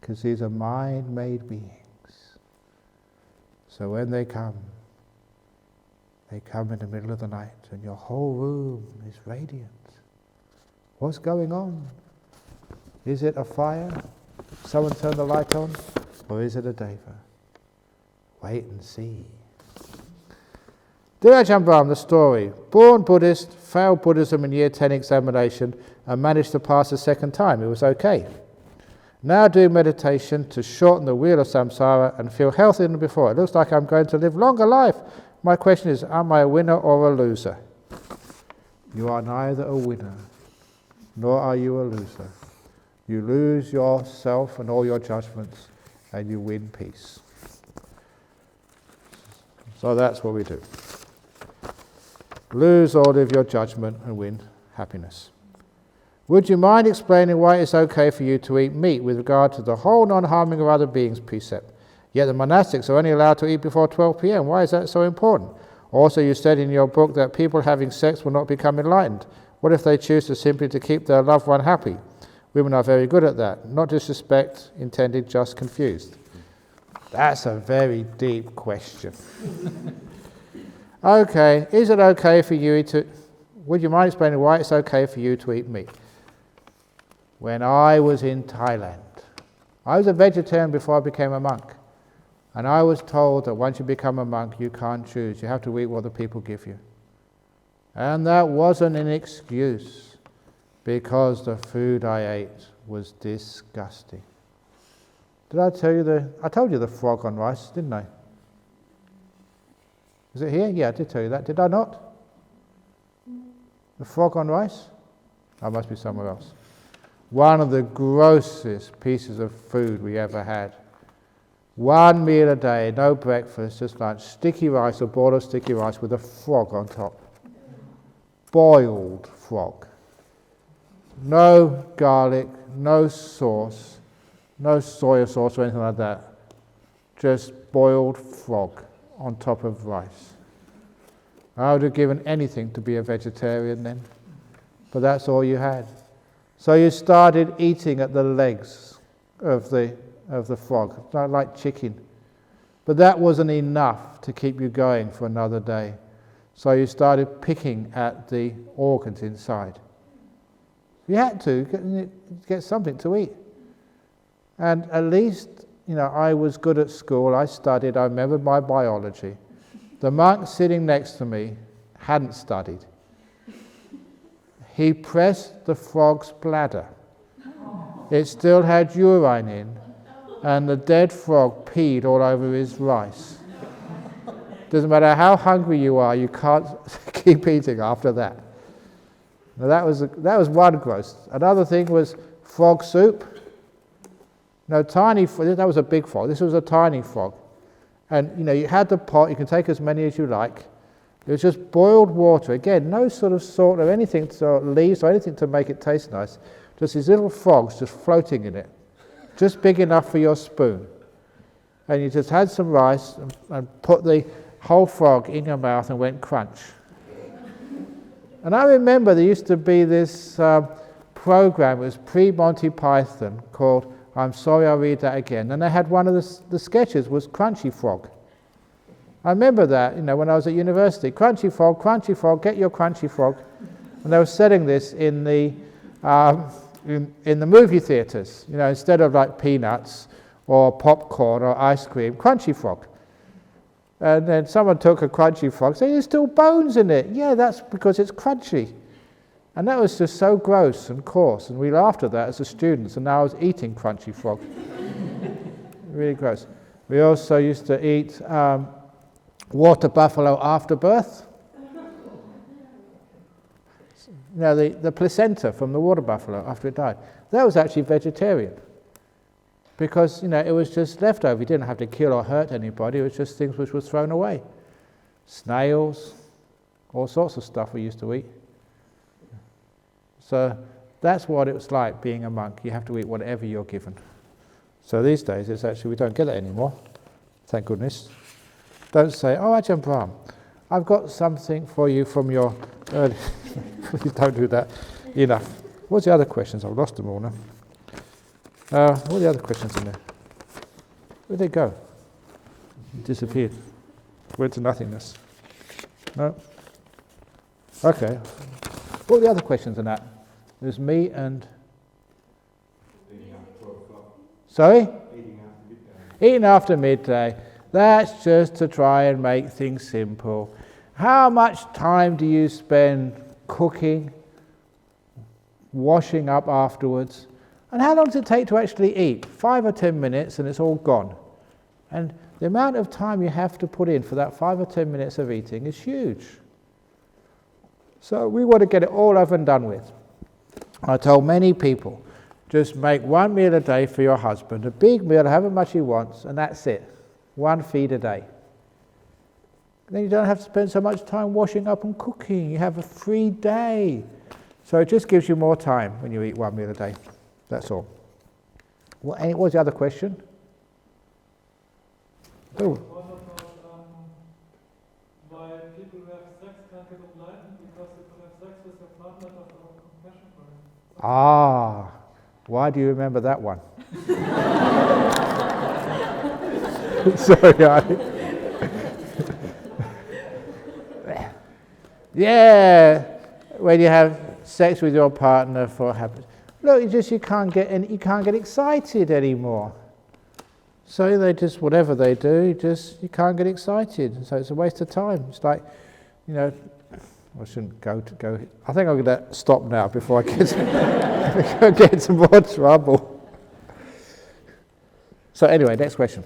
because these are mind-made beings. So when they come in the middle of the night and your whole room is radiant. What's going on? Is it a fire? Someone turned the light on? Or is it a deva? Wait and see. Dear Ajahn Brahm, the story. Born Buddhist, failed Buddhism in year 10 examination and managed to pass a second time. It was okay. Now doing meditation to shorten the wheel of samsara and feel healthier than before. It looks like I'm going to live longer life. My question is, am I a winner or a loser? You are neither a winner, nor are you a loser. You lose yourself and all your judgments, and you win peace. So that's what we do. Lose all of your judgment and win happiness. Would you mind explaining why it's okay for you to eat meat with regard to the whole non-harming of other beings precept? Yet the monastics are only allowed to eat before 12 p.m. Why is that so important? Also, you said in your book that people having sex will not become enlightened. What if they choose to simply to keep their loved one happy? Women are very good at that. Not disrespect intended, just confused. That's a very deep question. Okay, is it okay for you to... Would you mind explaining why it's okay for you to eat meat? When I was in Thailand, I was a vegetarian before I became a monk. And I was told that once you become a monk, you can't choose. You have to eat what the people give you. And that wasn't an excuse, because the food I ate was disgusting. Did I tell you I told you the frog on rice, didn't I? Is it here? Yeah, I did tell you that. Did I not? The frog on rice? I must be somewhere else. One of the grossest pieces of food we ever had. One meal a day, no breakfast, just lunch. Sticky rice, a bowl of sticky rice with a frog on top. Boiled frog. No garlic, no sauce, no soy sauce or anything like that. Just boiled frog on top of rice. I would have given anything to be a vegetarian then, but that's all you had. So you started eating at the legs of the frog, not like chicken. But that wasn't enough to keep you going for another day. So you started picking at the organs inside. You had to get something to eat. And at least, I was good at school, I studied, I remembered my biology. The monk sitting next to me hadn't studied. He pressed the frog's bladder. It still had urine in, and the dead frog peed all over his rice. Doesn't matter how hungry you are, you can't keep eating after that. Now that was one gross. Another thing was frog soup. That was a big frog. This was a tiny frog. And you had the pot, you can take as many as you like. It was just boiled water. Again, no sort of salt or anything, leaves or anything to make it taste nice. Just these little frogs just floating in it. Just big enough for your spoon. And you just had some rice and put the whole frog in your mouth and went crunch. And I remember there used to be this program, it was pre-Monty Python, called I'm Sorry I'll Read That Again. And they had one of the sketches was Crunchy Frog. I remember that, when I was at university. Crunchy frog, get your crunchy frog. And they were selling this in the movie theatres, instead of like peanuts or popcorn or ice cream, crunchy frog. And then someone took a crunchy frog, saying there's still bones in it. Yeah, that's because it's crunchy. And that was just so gross and coarse, and we laughed at that as the students, and now I was eating crunchy frog. Really gross. We also used to eat water buffalo afterbirth. The placenta from the water buffalo after it died. That was actually vegetarian. Because, it was just leftover. You didn't have to kill or hurt anybody. It was just things which were thrown away. Snails, all sorts of stuff we used to eat. So that's what it was like being a monk. You have to eat whatever you're given. So these days, it's actually, we don't get that anymore. Thank goodness. Don't say, oh, Ajahn Brahm, I've got something for you from your early... Please don't do that. Enough. What's the other questions? I've lost them all now. What are the other questions in there? Where'd they go? Disappeared. Went to nothingness. No? Okay. What are the other questions in that? There's me and... Sorry? Eating after midday. That's just to try and make things simple. How much time do you spend cooking, washing up afterwards? And how long does it take to actually eat? 5 or 10 minutes and it's all gone. And the amount of time you have to put in for that 5 or 10 minutes of eating is huge. So we want to get it all over and done with. I told many people, just make one meal a day for your husband, a big meal, however much he wants, and that's it. One feed a day. Then you don't have to spend so much time washing up and cooking. You have a free day. So it just gives you more time when you eat one meal a day. That's all. What was the other question? Oh. What about why people who have sex can't get enlightened because you could have sex with your partner but have compassion for him? Ah, why do you remember that one? Sorry, yeah, when you have sex with your partner for happiness. Look, you can't get excited anymore. So they just, whatever they do, you can't get excited. So it's a waste of time. It's like, I shouldn't go. I think I'm going to stop now before I get into more trouble. So anyway, next question.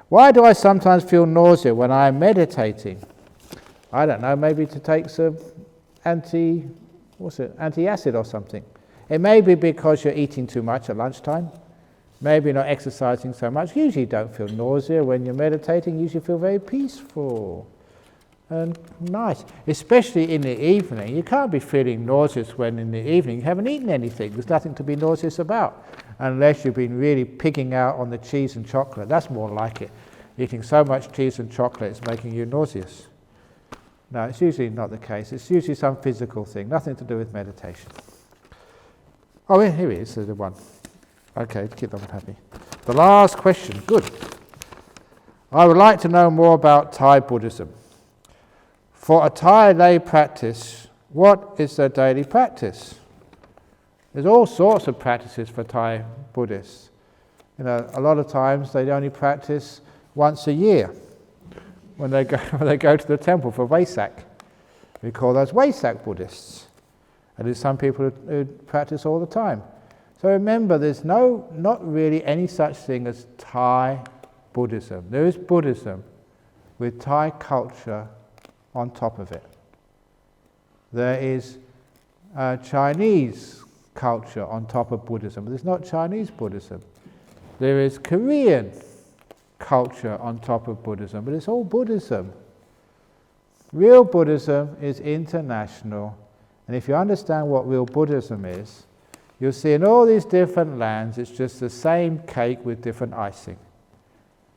Why do I sometimes feel nausea when I am meditating? I don't know, maybe to take some anti-acid or something. It may be because you're eating too much at lunchtime. Maybe not exercising so much. Usually you don't feel nausea when you're meditating. You usually feel very peaceful and nice. Especially in the evening. You can't be feeling nauseous when in the evening you haven't eaten anything. There's nothing to be nauseous about. Unless you've been really pigging out on the cheese and chocolate. That's more like it. Eating so much cheese and chocolate is making you nauseous. No, it's usually not the case. It's usually some physical thing. Nothing to do with meditation. Oh, here he is, the one. Okay, keep them happy. The last question, good. I would like to know more about Thai Buddhism. For a Thai lay practice, what is their daily practice? There's all sorts of practices for Thai Buddhists. You know, a lot of times they only practice once a year when they go to the temple for Vesak. We call those Vesak Buddhists. And there's some people who practice all the time. So remember, there's not really any such thing as Thai Buddhism. There is Buddhism with Thai culture on top of it. There is Chinese culture on top of Buddhism, but there's not Chinese Buddhism. There is Korean culture on top of Buddhism, but it's all Buddhism. Real Buddhism is international, and if you understand what real Buddhism is, you'll see in all these different lands it's just the same cake with different icing.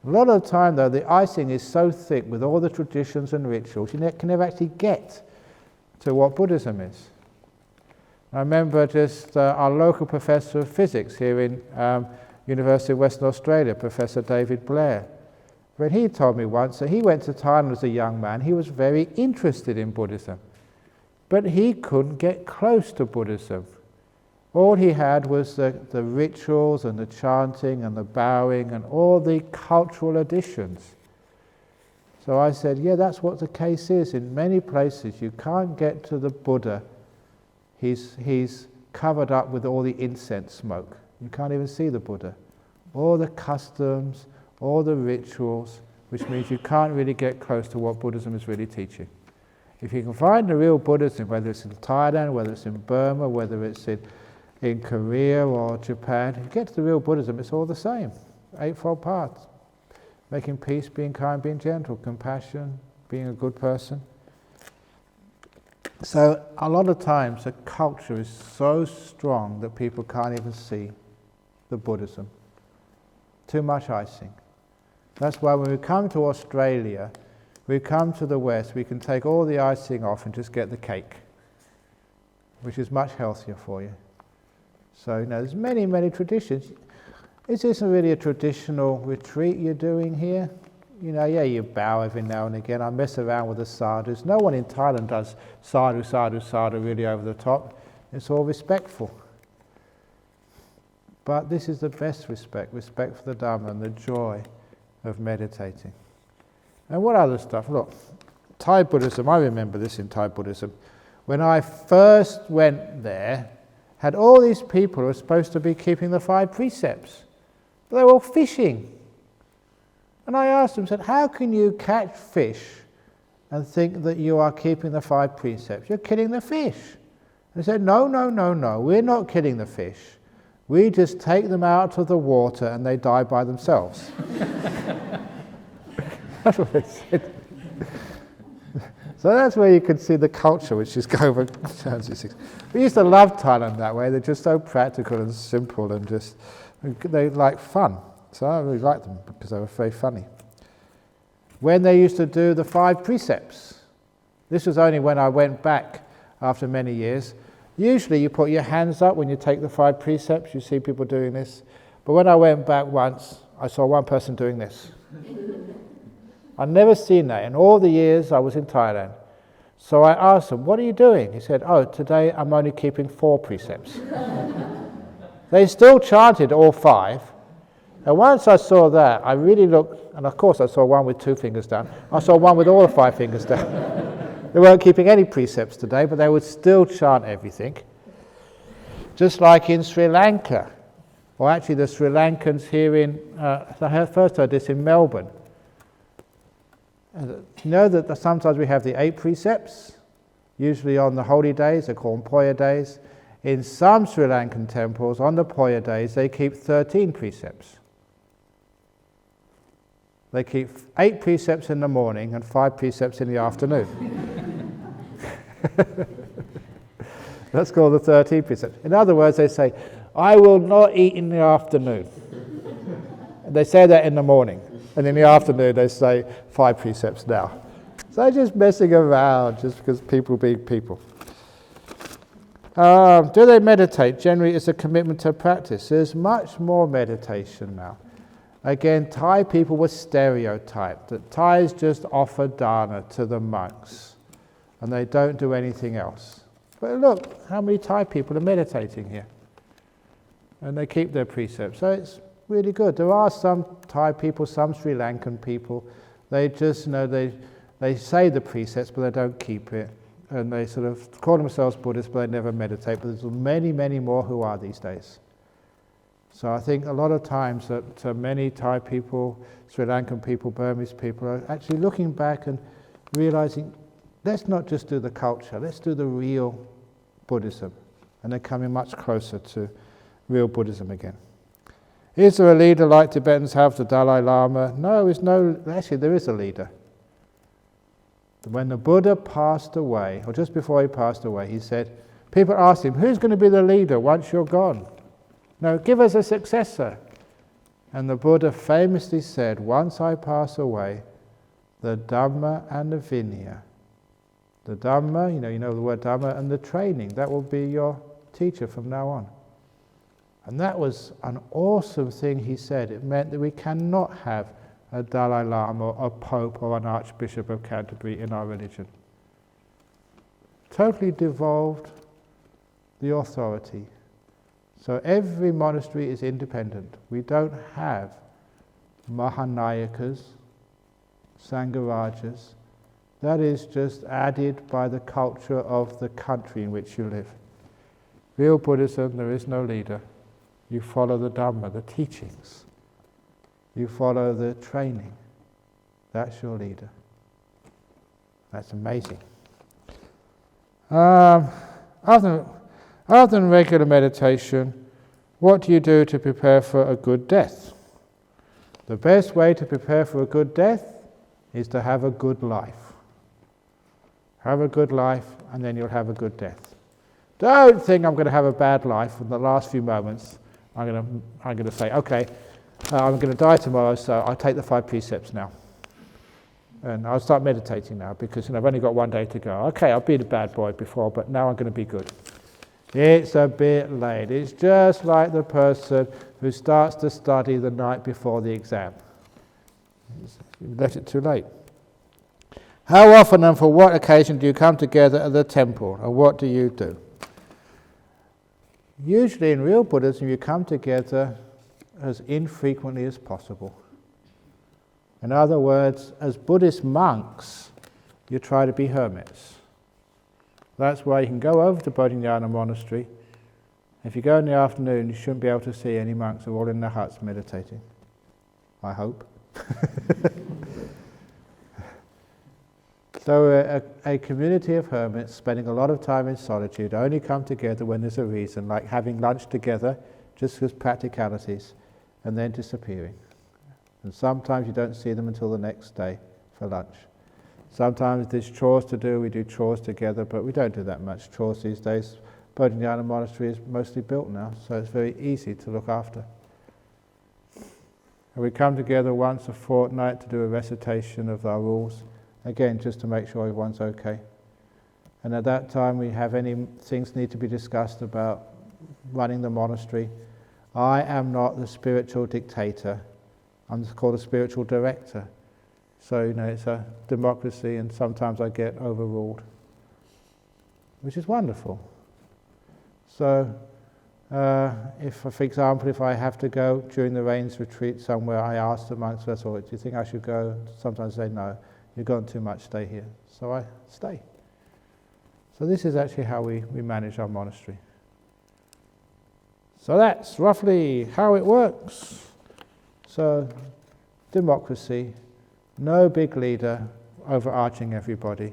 A lot of the time though, the icing is so thick with all the traditions and rituals, you can never actually get to what Buddhism is. I remember just our local professor of physics here in University of Western Australia, Professor David Blair. When he told me once that he went to Thailand as a young man, he was very interested in Buddhism, but he couldn't get close to Buddhism. All he had was the rituals and the chanting and the bowing and all the cultural additions. So I said, yeah, that's what the case is. In many places you can't get to the Buddha. He's covered up with all the incense smoke. You can't even see the Buddha. All the customs, all the rituals, which means you can't really get close to what Buddhism is really teaching. If you can find the real Buddhism, whether it's in Thailand, whether it's in Burma, whether it's in Korea or Japan, if you get to the real Buddhism, it's all the same. Eightfold Paths. Making peace, being kind, being gentle, compassion, being a good person. So a lot of times the culture is so strong that people can't even see the Buddhism. Too much icing. That's why when we come to Australia, we come to the West, we can take all the icing off and just get the cake, which is much healthier for you. So, there's many, many traditions. Is this really a traditional retreat you're doing here? You bow every now and again. I mess around with the sadhus. No one in Thailand does sadhu, sadhu, sadhu really over the top. It's all respectful. But this is the best respect for the Dhamma and the joy of meditating. And what other stuff? Look, Thai Buddhism, I remember this in Thai Buddhism. When I first went there, had all these people who were supposed to be keeping the 5 precepts. But they were all fishing. And I asked them, said, how can you catch fish and think that you are keeping the 5 precepts? You're killing the fish. And they said, no, we're not killing the fish. We just take them out of the water and they die by themselves. That's what they said. So that's where you can see the culture, which is over. We used to love Thailand that way. They're just so practical and simple and just, they like fun. So I really liked them because they were very funny. When they used to do the 5 precepts, this was only when I went back after many years. Usually you put your hands up when you take the 5 precepts. You see people doing this. But when I went back once, I saw one person doing this. I'd never seen that in all the years I was in Thailand. So I asked him, what are you doing? He said, today I'm only keeping 4 precepts. They still chanted all 5. And once I saw that, I really looked, and of course I saw one with 2 fingers down. I saw one with all 5 fingers down. They weren't keeping any precepts today, but they would still chant everything. Just like in Sri Lanka, or actually the Sri Lankans here I first heard this in Melbourne. You know that sometimes we have the 8 precepts, usually on the holy days, they're called Poya days. In some Sri Lankan temples, on the Poya days, they keep 13 precepts. They keep 8 precepts in the morning and 5 precepts in the afternoon. That's called the 13 precepts. In other words, they say, I will not eat in the afternoon. They say that in the morning. And in the afternoon they say 5 precepts now. So they're just messing around just because people being people. Do they meditate? Generally, it's a commitment to practice. There's much more meditation now. Again, Thai people were stereotyped, that Thais just offer dana to the monks, and they don't do anything else. But look, how many Thai people are meditating here? And they keep their precepts. So it's really good. There are some Thai people, some Sri Lankan people, they just, they say the precepts, but they don't keep it. And they sort of call themselves Buddhists, but they never meditate. But there's many, many more who are these days. So I think a lot of times that many Thai people, Sri Lankan people, Burmese people are actually looking back and realizing, let's not just do the culture, let's do the real Buddhism. And they're coming much closer to real Buddhism again. Is there a leader like Tibetans have, the Dalai Lama? No, actually there is a leader. When the Buddha passed away, or just before he passed away, he said, people asked him, who's going to be the leader once you're gone? No, give us a successor. And the Buddha famously said, once I pass away, the Dhamma and the Vinaya. The Dhamma, you know the word Dhamma, and the training, that will be your teacher from now on. And that was an awesome thing he said. It meant that we cannot have a Dalai Lama, or a Pope, or an Archbishop of Canterbury in our religion. Totally devolved the authority. So every monastery is independent. We don't have Mahanayakas, Sangharajas. That is just added by the culture of the country in which you live. Real Buddhism, there is no leader. You follow the Dhamma, the teachings. You follow the training. That's your leader. That's amazing. Other than regular meditation, what do you do to prepare for a good death? The best way to prepare for a good death is to have a good life. Have a good life, and then you'll have a good death. Don't think I'm going to have a bad life in the last few moments. I'm going to say, okay, I'm going to die tomorrow, so I'll take the 5 precepts now. And I'll start meditating now, because I've only got one day to go. Okay, I've been a bad boy before, but now I'm going to be good. It's a bit late. It's just like the person who starts to study the night before the exam. You left it too late. How often and for what occasion do you come together at the temple, and what do you do? Usually in real Buddhism you come together as infrequently as possible. In other words, as Buddhist monks, you try to be hermits. That's why you can go over to Bodhinyana Monastery. If you go in the afternoon, you shouldn't be able to see any monks. They're all in their huts meditating. I hope. So a community of hermits spending a lot of time in solitude only come together when there's a reason, like having lunch together, just as practicalities, and then disappearing. And sometimes you don't see them until the next day for lunch. Sometimes there's chores to do, we do chores together, but we don't do that much chores these days. Bodhinyana Monastery is mostly built now, so it's very easy to look after. And we come together once a fortnight to do a recitation of our rules, again just to make sure everyone's okay. And at that time we have any things need to be discussed about running the monastery. I am not the spiritual dictator, I'm called a spiritual director. So, it's a democracy, and sometimes I get overruled, which is wonderful. So, if, for example, if I have to go during the rains retreat somewhere, I ask the monks, do you think I should go? Sometimes they say, no, you've gone too much, stay here. So I stay. So this is actually how we manage our monastery. So that's roughly how it works. So, democracy. No big leader overarching everybody.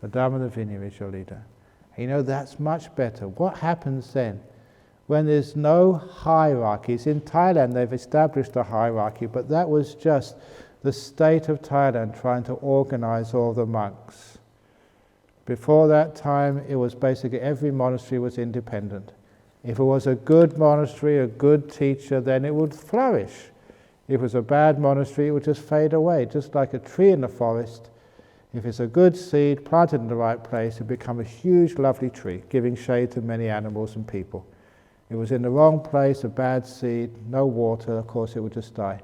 The Dhamma, the Vinaya is your leader. That's much better. What happens then when there's no hierarchies? In Thailand they've established a hierarchy, but that was just the state of Thailand trying to organize all the monks. Before that time it was basically every monastery was independent. If it was a good monastery, a good teacher, then it would flourish. If it was a bad monastery, it would just fade away, just like a tree in the forest. If it's a good seed planted in the right place, it becomes a huge, lovely tree, giving shade to many animals and people. It was in the wrong place, a bad seed, no water, of course it would just die.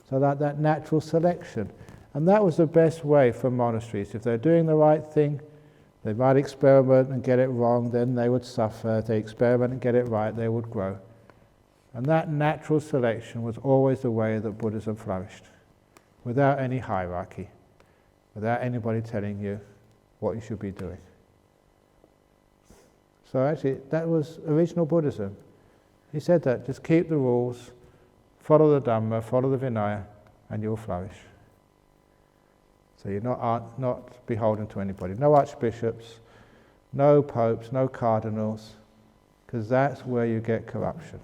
So that natural selection. And that was the best way for monasteries. If they're doing the right thing, they might experiment and get it wrong, then they would suffer. If they experiment and get it right, they would grow. And that natural selection was always the way that Buddhism flourished, without any hierarchy, without anybody telling you what you should be doing. So actually, that was original Buddhism. He said that, just keep the rules, follow the Dhamma, follow the Vinaya, and you'll flourish. So you're not beholden to anybody. No archbishops, no popes, no cardinals, because that's where you get corruption.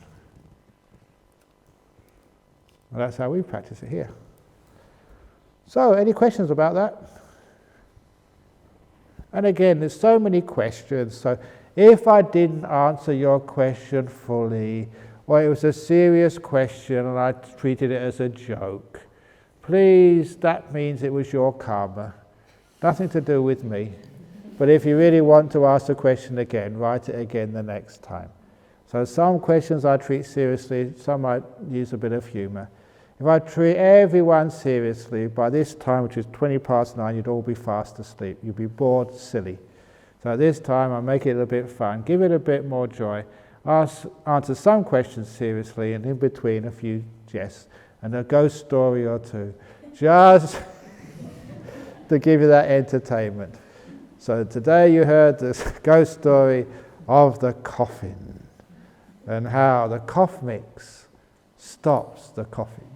And that's how we practice it here. So, any questions about that? And again, there's so many questions, so if I didn't answer your question fully, or it was a serious question and I treated it as a joke, please, that means it was your karma. Nothing to do with me. But if you really want to ask the question again, write it again the next time. So some questions I treat seriously, some I use a bit of humour. If I treat everyone seriously, by this time, which is 9:20, you'd all be fast asleep. You'd be bored, silly. So at this time, I make it a bit fun, give it a bit more joy, answer some questions seriously, and in between a few jests, and a ghost story or two, just to give you that entertainment. So today you heard this ghost story of the coffin, and how the cough mix stops the coughing.